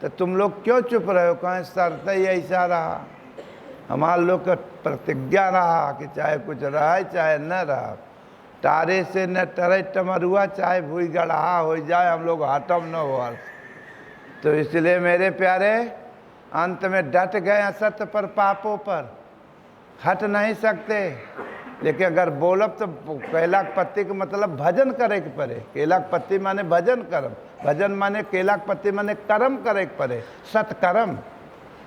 तो तुम लोग क्यों चुप रहे हो। कहें शर्त ही ऐसा रहा, हमारे लोग का प्रतिज्ञा रहा कि चाहे कुछ रहा चाहे न रहा, तारे से न टरे टमरुआ, चाहे भूई गढ़ा हो जाए हम लोग हटम न हो। तो इसलिए मेरे प्यारे अंत में डट गए असत्य पर पापों पर, हट नहीं सकते। लेकिन अगर बोलब तो केला के पत्ती का मतलब भजन करे के पड़े। केला के पत्ती माने भजन करम, भजन माने केला के पत्ती माने कर्म करे के पड़े, सत्कर्म।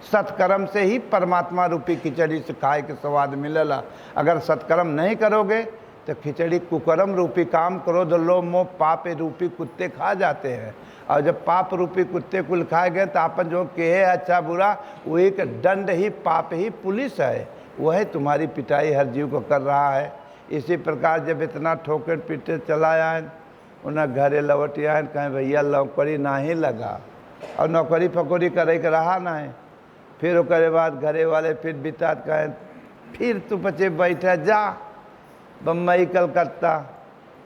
सत्कर्म से ही परमात्मा रूपी खिचड़ी से खाए के स्वाद मिलेला। अगर सत्कर्म नहीं करोगे तो खिचड़ी कुकर्म रूपी काम करो तो लोभ मोह पाप रूपी कुत्ते खा जाते हैं, और जब पाप रूपी कुत्ते कुल खाए गए तो अपन जो कहे अच्छा बुरा वही का दंड ही पाप ही पुलिस है, वह तुम्हारी पिटाई हर जीव को कर रहा है। इसी प्रकार जब इतना ठोकर पीटे चला आए, उन्हें घरे लौट आए, कहें भैया नौकरी ना ही लगा, और नौकरी फकोरी करे के रहा ना है। फिर उसके बाद घरे वाले फिर बिता कहें फिर तू बचे बैठा जा बम्बई कलकत्ता।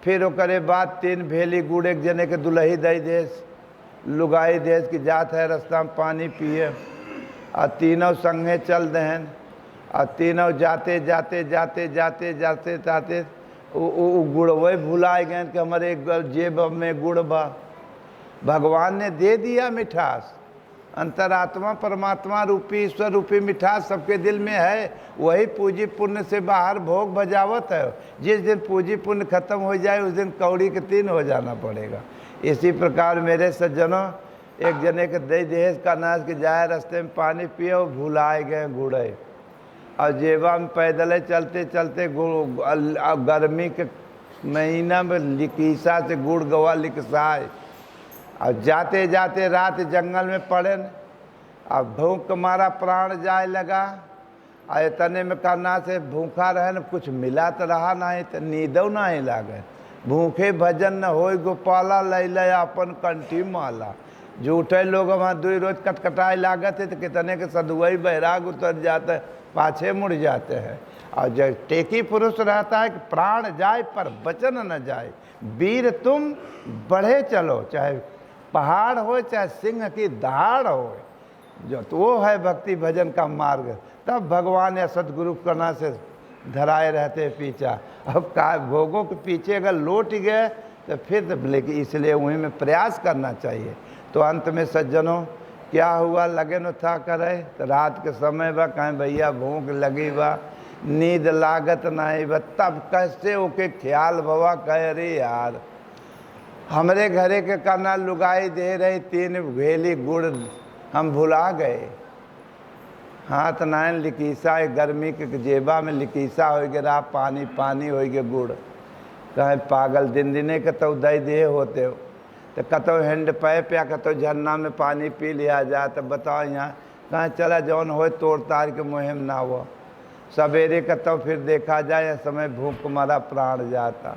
फिर ओकरे बाद 3 भेली गुड़ एक जने के दुलही दई देश, लुगाई देश की जात है रास्ता में पानी पिए, और तीनों संगे चल दहन, और तीनों जाते जाते जाते जाते जाते जाते गुड़वे भुलाए गए कि हमारे जेब में गुड़ बा। भगवान ने दे दिया मिठास, अंतरात्मा परमात्मा रूपी ईश्वर रूपी मिठास सबके दिल में है, वही पूंजी पुण्य से बाहर भोग भजावत है। जिस दिन पूंजी पुण्य खत्म हो जाए उस दिन कौड़ी के 3 हो जाना पड़ेगा। इसी प्रकार मेरे सज्जनों, एक जने के दे देश का नाश के जाए रास्ते में पानी पिए, वो भुलाए गए गुड़े, और जेबा में पैदल चलते चलते गर्मी के महीना में लिकीसा से गुड़ गवा लिकसाए। और जाते जाते रात जंगल में पड़े न, अब भूख मारा प्राण जाए लगा। और इतने में करना से भूखा रहे न, कुछ मिला तो रहा नहीं, तो नींदो नहीं लागे। भूखे भजन न हो गोपाला लैल अपन कंठी माला। झूठे लोग वहाँ 2 रोज कटकटाए लागत है, तो कितने के सदुआई बैराग उतर जाते हैं, पाछे मुड़ जाते हैं। और जब टेकी पुरुष रहता है कि प्राण जाए पर वचन न जाए, वीर तुम बढ़े चलो, चाहे पहाड़ हो चाहे सिंह की दहाड़ हो, जो तो वो है भक्ति भजन का मार्ग। तब भगवान या सदगुरु करना से धराए रहते पीछा। अब का भोगों के पीछे अगर लौट गए तो फिर लेकिन इसलिए वहीं में प्रयास करना चाहिए। तो अंत में सज्जनों क्या हुआ, लगे न था करे तो रात के समय बा कहें भैया भूख लगी बा, नींद लागत नहीं बा, तब कैसे ओके ख्याल भवा कह रही यार हमरे घरे के करना लुगाई दे रही 3 भेली गुड़ हम भुला गए। हाथ नाइन लिकीसा गर्मी के जेबा में लिकीसा हो गया, पानी पानी हो गए गुड़। कहे पागल दिन दिने के तो दई दे होते हो, तो कतो हैंड पैप या कतो झरना में पानी पी लिया जाए। तो बताओ यहाँ कहाँ चला जौन हो तोड़ तार के मुहिम ना हुआ। सवेरे कतो फिर देखा जाए समय भूख मारा प्राण जाता।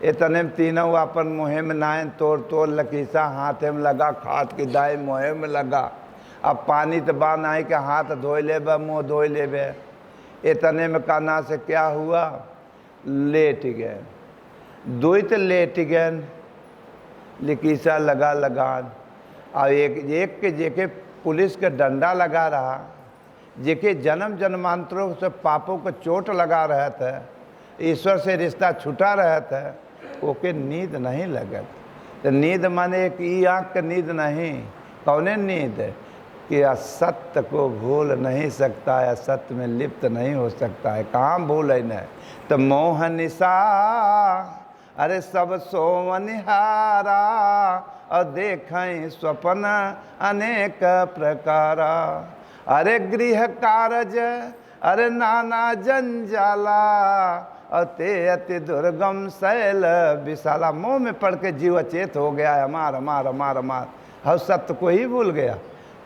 इतने में तीनों अपन मुहिम नायन तोड़ तोड़ लकीसा हाथे में लगा, खाट की दाई मुहिम में लगा। अब पानी तो बा नहीं के हाथ धोई ले मुँह धोई ले। इतने में कहना से क्या हुआ, लेट गए। 2 तो लेट गए, लिकीसा लगा लगान। और एक के जेके पुलिस के डंडा लगा रहा, जेके जन्म जन्मांतरों से पापों को चोट लगा रहे थे, ईश्वर से रिश्ता छुटा रहे थे, ओके नींद नहीं लगत। तो नींद माने एक ई आँख का नींद नहीं, कौने नींद कि असत्य को भूल नहीं सकता है, असत्य में लिप्त नहीं हो सकता है। कहाँ भूल है न, तो मोह निशा अरे सब सोवनिहारा, और देखें स्वप्न अनेक प्रकारा। अरे गृह कारज अरे नाना जंजाला, और ते अति दुर्गम शैल विशाला। मोह में पड़ के जीव अचेत हो गया है, हमार हमार हमार हमार, हर सत्य को ही भूल गया।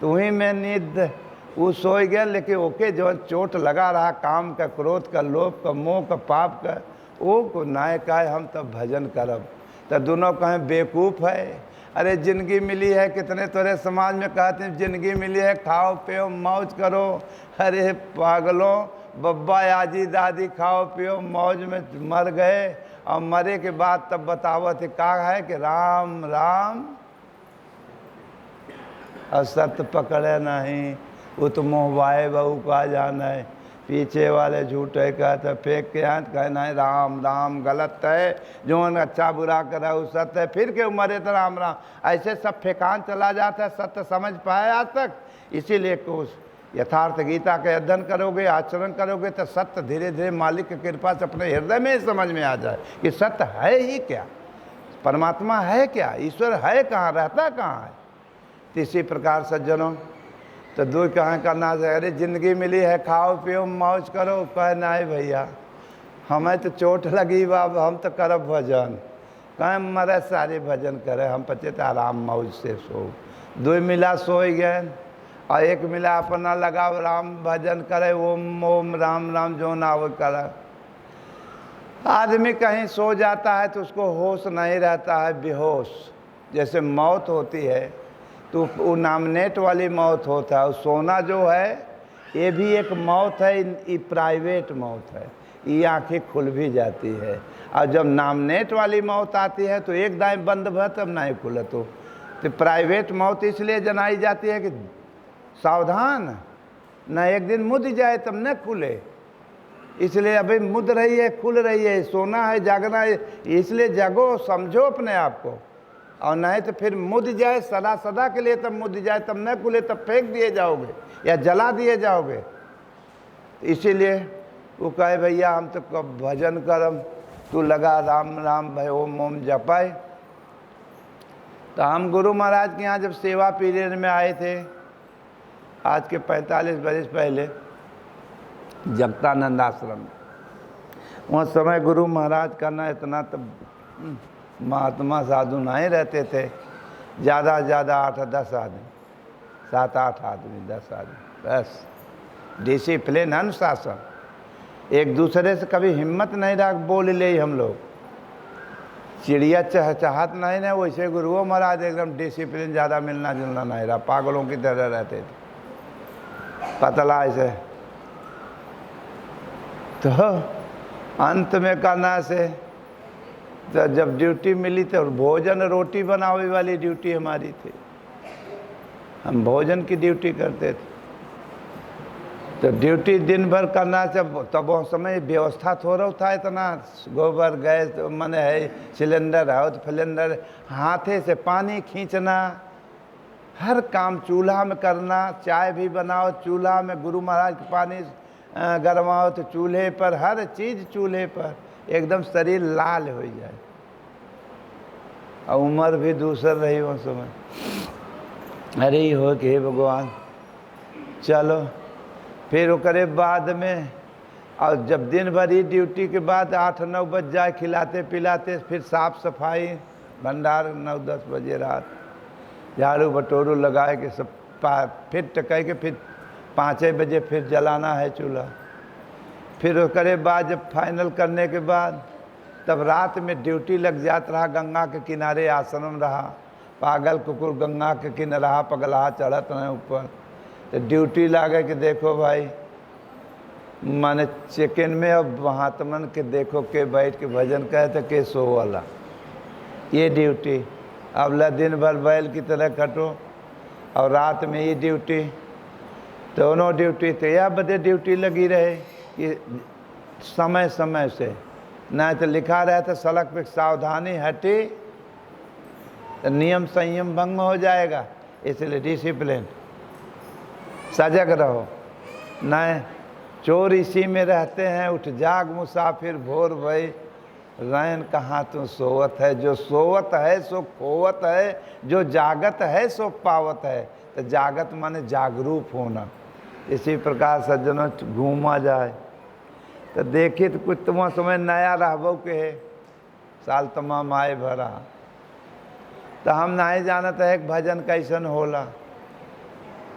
तो वहीं में नींद वो सो गया। लेकिन ओके जो चोट लगा रहा काम का, क्रोध का, लोभ का, मोह का, पाप का, वो को नाय का हम तब भजन करब। तो दोनों कहें बेवकूफ़ है। अरे जिंदगी मिली है, कितने तोरे समाज में कहते हैं जिंदगी मिली है खाओ पियो मौज करो। अरे पागलों, बब्बा आजी दादी खाओ पियो मौज में मर गए, और मरे के बाद तब बतावत का है कि राम राम और सत्य पकड़े नहीं। वो तो मोहवाए बहू का जाना है, पीछे वाले झूठे कहते फेंक के हाथ कहना है राम राम गलत है, जो अच्छा बुरा करे वो सत्य है, फिर क्यों मरे तो राम राम। ऐसे सब फेंकान चला जाता है, सत्य समझ पाए आज तक। इसीलिए उस यथार्थ गीता के अध्ययन करोगे, आचरण करोगे, तो सत्य धीरे धीरे मालिक की कृपा से अपने हृदय में समझ में आ जाए कि सत्य है ही क्या, परमात्मा है क्या, ईश्वर है कहाँ, रहता कहाँ है। तो इसी प्रकार सज्जनों तो दूर कहाँ करना चाहिए। अरे ज़िंदगी मिली है खाओ पियो मौज करो, कहे नहीं भैया हमें तो चोट लगी बाब, हम तो करब भजन, कहें मरे सारे भजन करे, हम पचे तो आराम मौज से सो। 2 मिला सो गए, और 1 मिला अपना लगा राम भजन करे, ओम ओम राम राम जो ना वो करे। आदमी कहीं सो जाता है तो उसको होश नहीं रहता है, बेहोश। जैसे मौत होती है तो वो नामनेट वाली मौत होता है, और सोना जो है ये भी एक मौत है, ये प्राइवेट मौत है, ये आंखें खुल भी जाती है। और जब नामनेट वाली मौत आती है तो एक दाएं बंद भर तब नहीं खुले। तो प्राइवेट मौत इसलिए जनाई जाती है कि सावधान न एक दिन मुद जाए तब न खुले, इसलिए अभी मुद रही है खुल रही है, सोना है जागना है, इसलिए जगो समझो अपने आप को। और नहीं तो फिर मुद जाए सदा सदा के लिए, तब मुद जाए तब न खुले, तब फेंक दिए जाओगे या जला दिए जाओगे। इसीलिए वो कहे भैया हम तो कब भजन करम, तू लगा राम राम भाई ओम ओम जपाए। तो हम गुरु महाराज के यहाँ जब सेवा पीरियड में आए थे, आज के 45 बरस पहले, जगतानंद आश्रम में। वहाँ समय गुरु महाराज का ना इतना तो महात्मा साधु नहीं रहते थे, ज़्यादा से ज़्यादा 8-10 आदमी, 7-8 आदमी, 10 आदमी बस। डिसिप्लिन, अनुशासन, एक दूसरे से कभी हिम्मत नहीं रख बोल ले हम लोग, चिड़िया चहचहात नहीं ना, वैसे गुरुओं महाराज एकदम डिसिप्लिन, ज़्यादा मिलना जुलना नहीं रहा, पागलों की तरह रहते थे, पतला ऐसे। तो अंत में करना से तो जब ड्यूटी मिली तो भोजन रोटी बनावे वाली ड्यूटी हमारी थी, हम भोजन की ड्यूटी करते थे। तो ड्यूटी दिन भर करना से तब उस समय व्यवस्था थोड़ा था इतना, गोबर गैस तो मैंने है, सिलेंडर है तो सिलेंडर, हाथे से पानी खींचना, हर काम चूल्हा में करना, चाय भी बनाओ चूल्हा में, गुरु महाराज के पानी गरमाओ तो चूल्हे पर, हर चीज़ चूल्हे पर, एकदम शरीर लाल हो जाए। और उम्र भी दूसर रही वो समय। अरे हो कि हे भगवान चलो। फिर ओकरे बाद में, और जब दिन भर ही ड्यूटी के बाद 8-9 बज जाए, खिलाते पिलाते, फिर साफ सफाई, भंडार 9-10 बजे रात, झाड़ू बटोरू लगाए के सब फिर टकाई के, फिर 5 बजे फिर जलाना है चूल्हा। फिर ओकरे बाद जब फाइनल करने के बाद तब रात में ड्यूटी लग जात रहा, गंगा के किनारे आश्रम रहा, पागल कुकुर गंगा के किनारा पगला चढ़त रहे ऊपर। तो ड्यूटी लागे कि देखो भाई माने चिकन में, अब महात्मन के देखो के बैठ के भजन कहे तो के सो वाला, ये ड्यूटी। अगला दिन भर बैल की तरह कटो और रात में ये ड्यूटी, दोनों ड्यूटी। तो यह बदे ड्यूटी लगी रहे कि समय समय से, नहीं तो लिखा रहता सड़क पे सावधानी हटी तो नियम संयम भंग हो जाएगा, इसलिए डिसिप्लिन, सजग रहो। नहीं चोर इसी में रहते हैं, उठ जाग मुसाफिर भोर भई, रैन कहाँ तू सोवत है, जो सोवत है सो खोवत है, जो जागत है सो पावत है। तो जागत माने जागरूक होना। इसी प्रकार सज्जनों घूमा जाए तो देखिए तो कुछ तुम समय नया रहबो के है, साल तमाम आए भरा, तो हम नहीं जानत है कि भजन कैसन होला।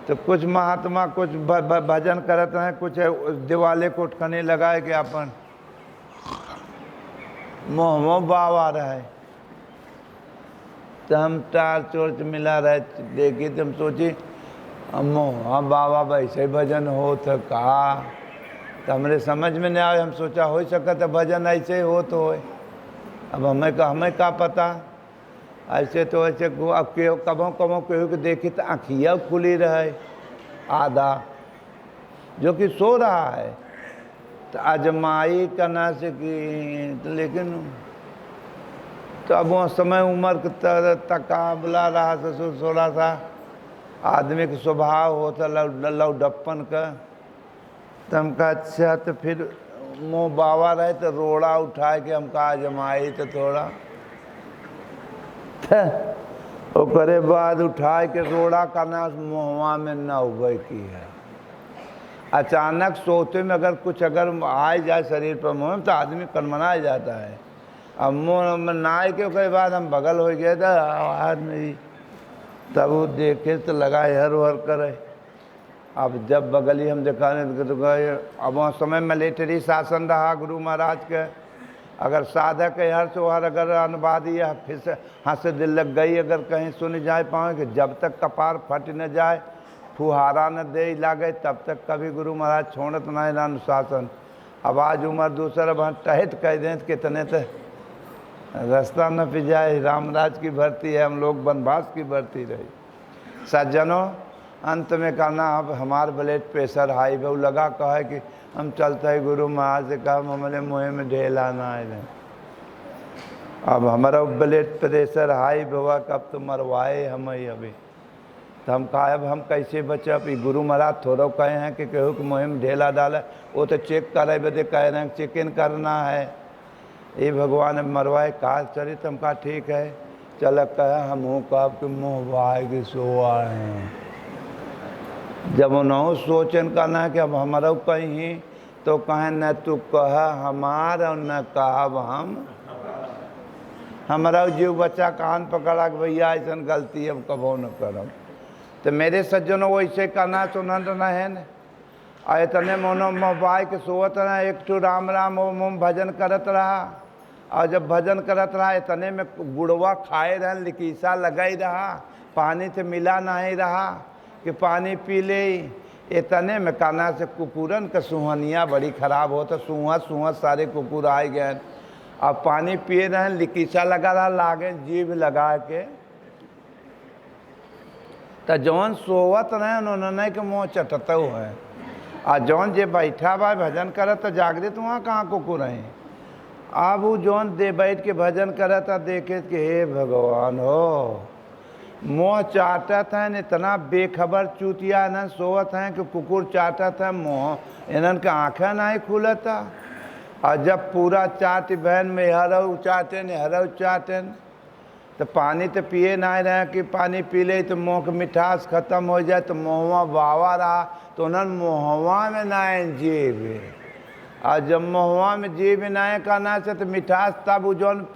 तो कुछ महात्मा कुछ भजन करत हैं, कुछ दिवाले को उठकने लगाए कि अपन मोह बाबा रहे। तो हम टार चोर्च मिला रहे, देखी तो हम सोची मोह बाबा वैसे ही भजन हो तो कहा, तो हमरे समझ में नहीं आए। हम सोचा हो सका तो भजन ऐसे ही हो तो हो, अब हमें का पता, ऐसे तो ऐसे अब कबों कबों केहू के देखी तो आँखिया खुली रहे आधा, जो कि सो रहा है। तो अजमाई करना से कि तो लेकिन तो अब वो समय उम्र तकाबला रहा, ससुर थोड़ा सा आदमी का स्वभाव होता लौडप्पन का। तो हम कहा अच्छा, तो फिर मुँह बावा रहे तो रोड़ा उठाए के हम कहा जमाई तो थोड़ा, ओकरे बाद उठाए के रोड़ा करना मुँहवा में न उबे की है। अचानक सोते में अगर आ जाए शरीर पर मुँह तो आदमी कनमना जाता है। अब मुँह में नाय के उसके बाद हम बगल हो गए तो आवाज़ नहीं, तब वो देखे तो लगा हर हर करे। अब जब बगली हम दिखाने तो गए, अब वहाँ समय मिलिट्री शासन रहा गुरु महाराज के, अगर साधक है हर से हर अगर अनुवादी या फिर से हाथ से दिल लग गई, अगर कहीं सुन जाए पाए कि जब तक कपार फट न जाए, फुहारा न दे लागे, तब तक कभी गुरु महाराज छोड़त नहीं ना अनुशासन। अब आज उम्र दूसरा अब टहत कह दें कितने तो रास्ता न पी जाए। रामराज की भर्ती है, हम लोग वनवास की भर्ती रही। सज्जनों अंत में कहना, अब हमार ब्लड प्रेशर हाई बहु लगा कहे कि हम चलते हैं गुरु महाराज से कहा हमारे मुँह में ढेला ना आए। अब हमारा ब्लड प्रेशर हाई हुआ, कब तो मरवाए हम ही अभी। तो हम कहा अब हम कैसे बचे, अब गुरु महाराज थोड़ा कहे हैं कि केहू के मुँह में ढेला डाला, वो तो चेक करे बदे कह रहे हैं चेक इन करना है, ये भगवान मरवाए कहा चरित। हम कहा ठीक है चल, कहे हम हूँ कब के मुँह बहाए कि सो आए हैं। जब उन्होंने सोचन करना है कि अब हमारा कहीं तो कहें न तू कह हमार और न कहब हम। हमारा जीव बच्चा कान पकड़ा कि भैया ऐसा गलती अब कबो न करब। तो मेरे सज्जनों वैसे कहना सुनत रहे न और इतने मोनो मोबाइल के सोवत रहा, एक ठू राम राम ओम ओम भजन करत रहा। और जब भजन करत रहा इतने में गुड़वा खाए रहा, लिकीसा लगाई रहा, पानी से मिला नहीं रहा कि पानी पी ले। इतने में काना से कुकुरन का सुहनिया बड़ी खराब होता, सूहत सूहत सारे कुकुर आए गए। अब पानी पिए रहे, लिकीसा लगा रहा, लागे जीभ लगा के तो जौन सोवत रहे उन्होंने के मुँह चटते हुए। और जौन जे बैठा बा भजन करत तो जागृत वहाँ कहाँ कुकुर हैं। अब वो जौन दे बैठ के भजन करत देखे कि हे भगवान हो, मुँह चाटत हैं, इतना बेखबर चूतिया न सोवत हैं कि कुकुर चाटत है मुँह, इन्हन के आँखें नहीं खुलता। और जब पूरा चाट बहन में हरऊ चाटेन हरऊ चाटेन तो पानी तो पिए नहीं रहे कि पानी पी ले तो मुँह की मिठास खत्म हो जाए, तो मुँहवा बावा रहा तो उन्होंने मुँहवा में नाए जीव। और जब मुँहवा में जीव नाए कहना से तो मिठास तब जौन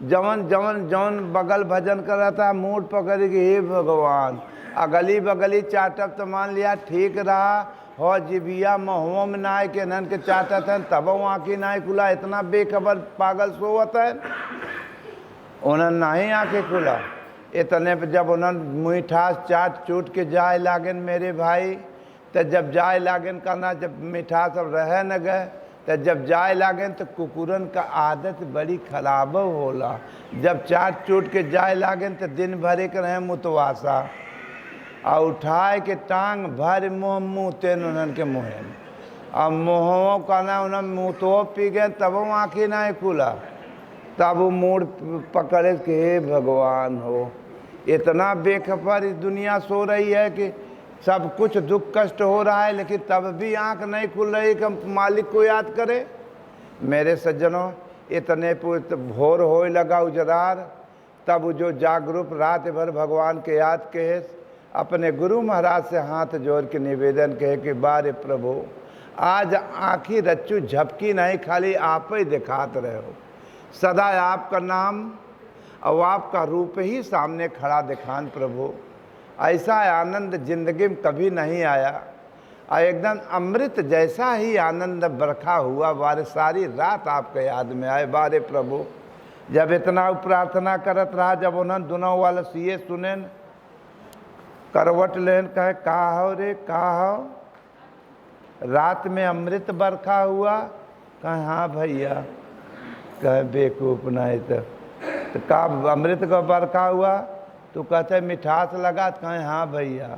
जवन जवन जौन बगल भजन कर रहा था मूड पकड़ के हे भगवान अगली बगली चाटब तो मान लिया ठीक रहा हो, जिबिया मुँहवा में नाए के नन के चाटत हैं तब आँखी नाए खुला। इतना बेखबर पागल सोवत है, उन्होंने नहीं आँखें खुला। इतने पर जब उन्होंने मिठास चाट चूट के जाए लागन मेरे भाई, तो जब जाए लागन कहना जब मिठास अब रह न गए तो जब जाए लागन तो कुकुरन का आदत बड़ी खराब होला। जब चाट चूट के जाए लागन तो दिन भर एक रहे मुतवासा और उठाए के टांग भर मुँह मुँह तेन उन्हन के मुँह। अब मुँहों कहना उन्होंने मुँह तो पी गए तब आँखी नहीं खुला। तब वो मूड पकड़े कि हे भगवान हो, इतना बेखबर इस दुनिया सो रही है कि सब कुछ दुख कष्ट हो रहा है लेकिन तब भी आंख नहीं खुल रही कि हम मालिक को याद करें। मेरे सज्जनों इतने भोर हो लगा उजरार, तब जो जागरूक रात भर भगवान के याद कहे, अपने गुरु महाराज से हाथ जोड़ के निवेदन कहे कि बारे प्रभु आज आँखी रच्चू झपकी नहीं, खाली आप ही दिखात रहे हो, सदा आपका नाम और आपका रूप ही सामने खड़ा दिखान प्रभु। ऐसा आनंद जिंदगी में कभी नहीं आया और एकदम अमृत जैसा ही आनंद बरखा हुआ। बारे सारी रात आपके याद में आए बारे प्रभु। जब इतना प्रार्थना करत रहा, जब उन्होंने दोनों वाले सीए सुने करवट लेन कहे का हो रे का हो, रात में अमृत बरखा हुआ। कहे हाँ भैया। कहे बेकूफ नहीं तो का अमृत का बरखा हुआ, तो कहते मिठास लगा। तो कहें हाँ भैया।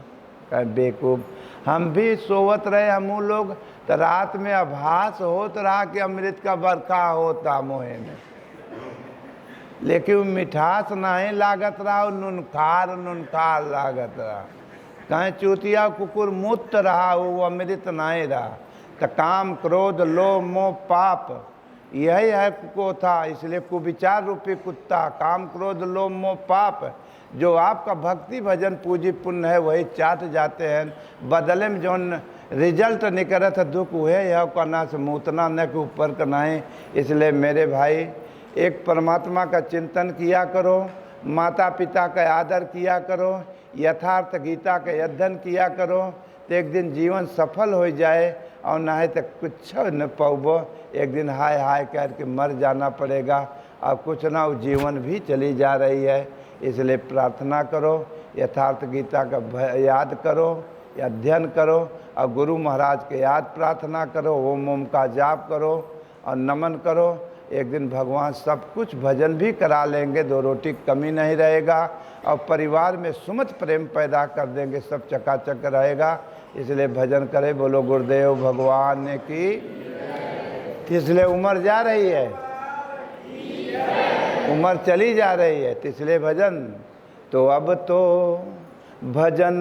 कहे बेकूफ, हम भी सोवत रहे हम लोग तो रात में आभास होत रहा कि अमृत का बरखा होता मोहे में, लेकिन मिठास नहीं लागत रहा, नुनखार नुनखार लागत रहा। कहें चूतिया कुकुर मुक्त रहा, वो अमृत नहीं रहा। तो काम क्रोध लोभ मोह पाप यही है को था, इसलिए कुविचार रूपी कुत्ता काम क्रोध लोभ मोह पाप जो आपका भक्ति भजन पूजी पुण्य है वही चाट जाते हैं। बदले में जो रिजल्ट निकलत है दुख हुए यह करना से मूतना न के ऊपर करनाए। इसलिए मेरे भाई एक परमात्मा का चिंतन किया करो, माता पिता का आदर किया करो, यथार्थ गीता का अध्ययन किया करो, तो एक दिन जीवन सफल हो जाए और नहीं तो कुछ न पाओ। एक दिन हाय हाय करके मर जाना पड़ेगा और कुछ ना वो जीवन भी चली जा रही है। इसलिए प्रार्थना करो, यथार्थ गीता का याद करो, अध्ययन करो और गुरु महाराज के याद प्रार्थना करो, ओम ओम का जाप करो और नमन करो। एक दिन भगवान सब कुछ भजन भी करा लेंगे, दो रोटी कमी नहीं रहेगा और परिवार में सुमत प्रेम पैदा कर देंगे, सब चकाचक रहेगा। इसलिए भजन करें, बोलो गुरुदेव भगवान की। इसलिए उम्र जा रही है, उम्र चली जा रही है, इसलिए भजन तो अब तो भजन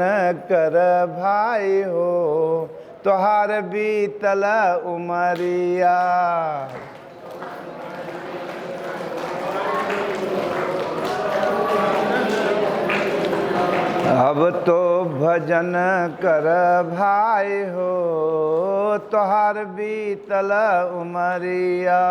कर भाई हो, तोहार बीतल उमरिया। अब तो भजन कर भाई हो तोहार बीतल उमरिया।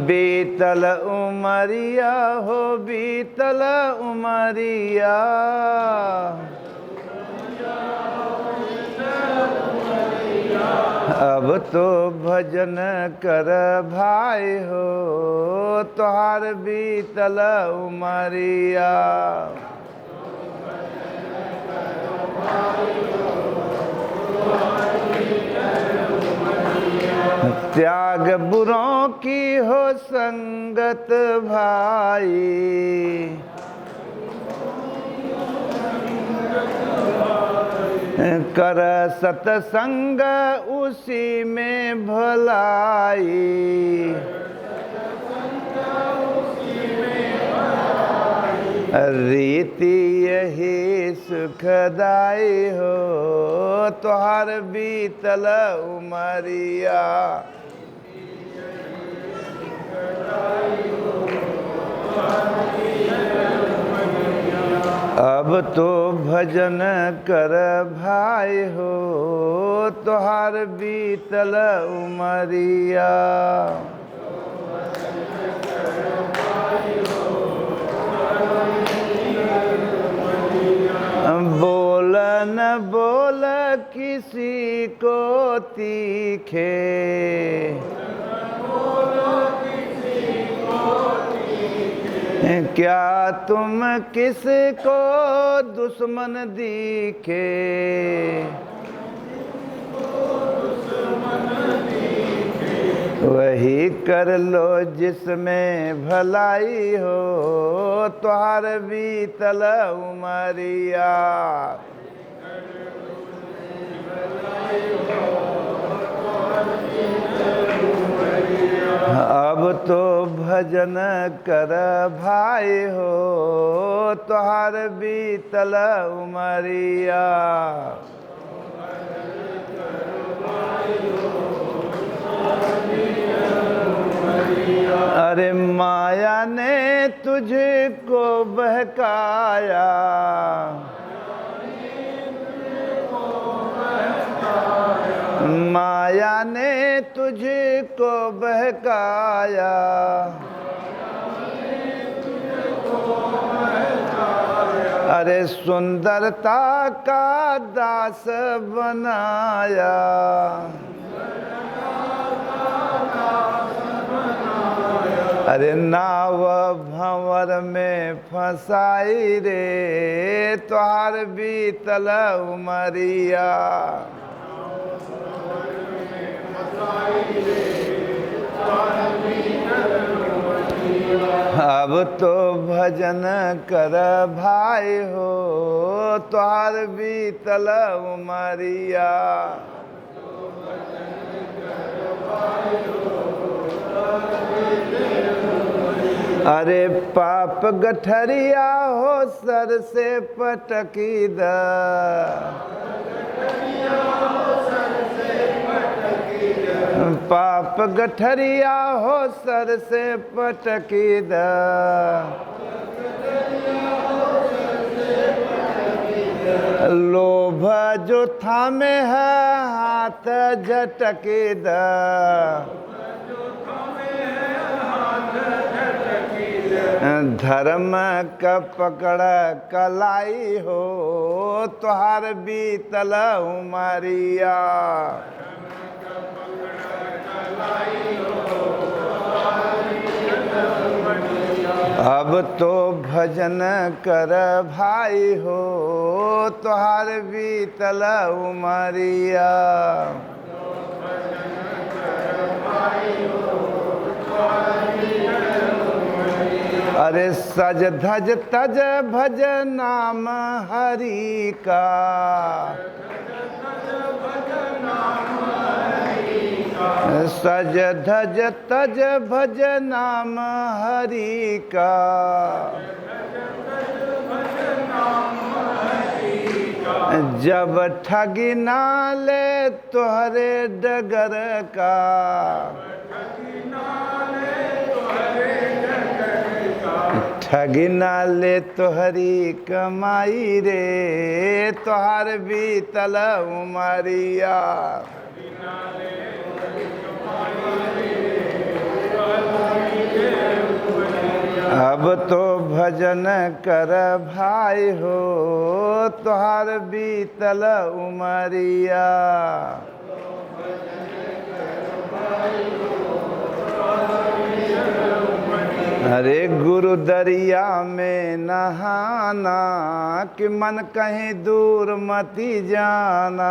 बीतल उमरिया हो बीतल उमरिया। अब तो भजन कर भाई हो तोहार बीतल उमरिया। त्याग बुरों की हो संगत भाई। कर सत्संग उसी में भलाई। रीति यही सुखदाई हो तोहार बीतल उमरिया। अब तो भजन कर भाई हो तोहार बीतल उमरिया। बोल न बोल किसी को तीखे। क्या तुम किसको दुश्मन दिखे। वही कर लो जिसमें भलाई हो तोहार बीतल उमरिया। अब तो भजन कर भाई हो तोहार बीतल उमरिया। अरे माया ने तुझको बहकाया। माया ने तुझको बहकाया। अरे सुंदरता का दास बनाया। अरे नाव भंवर में फंसाई रे तोहार बीतल उमरिया। अब तो भजन कर भाई हो तोहार बीतल उमरिया। अरे पाप गठरिया हो सर से पटकी द। पाप गठरिया हो सर से पटकी द। लोभ जो थामे है हाथ झटकी द। धर्म का पकड़ कलाई हो तोहार बीतल उमरिया। अब तो भजन कर भाई हो तोहार बीतल उमरिया। अरे सज धज तज भज नाम हरि का। सज धज तज भज नाम हरि का। जब ठगी ना ले तोहरे डगर का। ठगी ना ले तोहरी कमाई रे तोहार बीतल उमरिया। अब तो भजन कर भाई हो तोहार बीतल उमरिया। अरे गुरु दरिया में नहाना कि मन कहीं दूर मती जाना।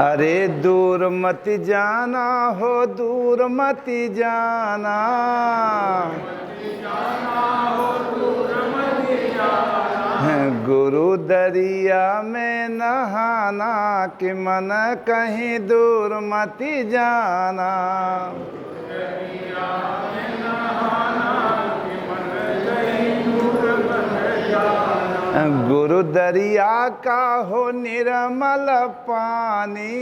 अरे दूर मत जाना हो दूर मत जाना। गुरु दरिया में नहाना कि मन कहीं दूर मत जाना। गुरु दरिया का हो निर्मल पानी।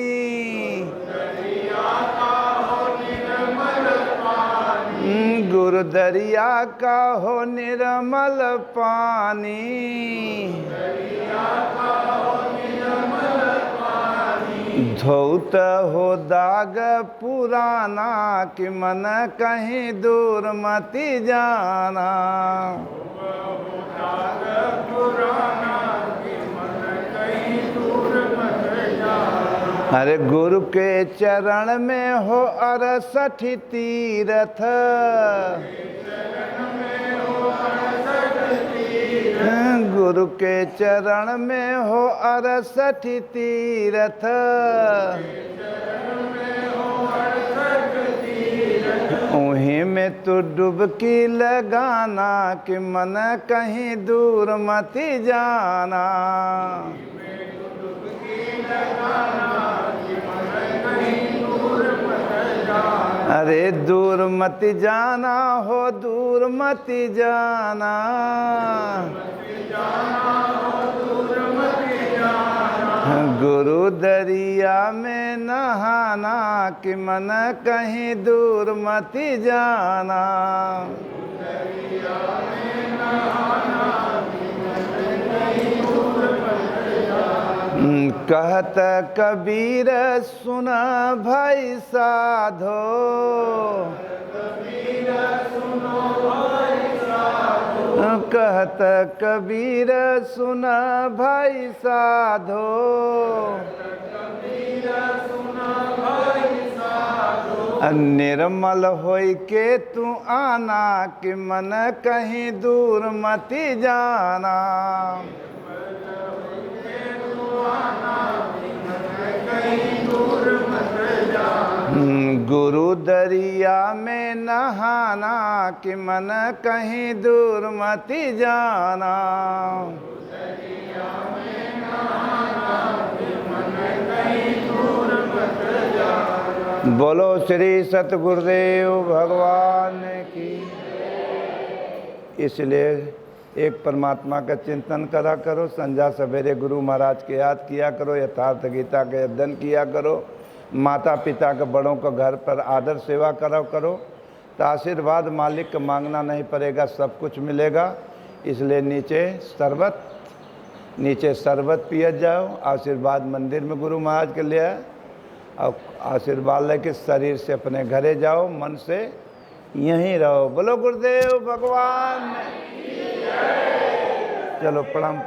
गुरु दरिया का हो निर्मल पानी। धौत हो दाग पुराना कि मन कहीं दूर मती जाना। अरे गुरु के चरण में हो 68 तीरथ। गुरु के चरण में हो 68 तीरथ। उन्हीं में तो डुबकी लगाना कि मन कहीं दूर मती जाना। अरे दूर मत जाना हो दूर मत जाना। गुरु दरिया में नहाना कि मन कहीं दूर मत जाना। कहत कबीर सुन भाई साधो। कहत कबीर सुन भाई साधो। निर्मल होई के तू आना कि मन कहीं दूर मती जाना। गुरु दरिया में नहाना कि मन कहीं दूर मती जाना। बोलो श्री सतगुरुदेव भगवान की। इसलिए एक परमात्मा का चिंतन करा करो। संध्या सवेरे गुरु महाराज के याद किया करो। यथार्थ गीता के अध्ययन किया करो। माता पिता के बड़ों को घर पर आदर सेवा करा करो तो आशीर्वाद मालिक का मांगना नहीं पड़ेगा, सब कुछ मिलेगा। इसलिए नीचे शरबत पिया जाओ। आशीर्वाद मंदिर में गुरु महाराज के लिए और आशीर्वाद लेके शरीर से अपने घरे जाओ, मन से यहीं रहो। बोलो गुरुदेव भगवान। चलो प्रणाम।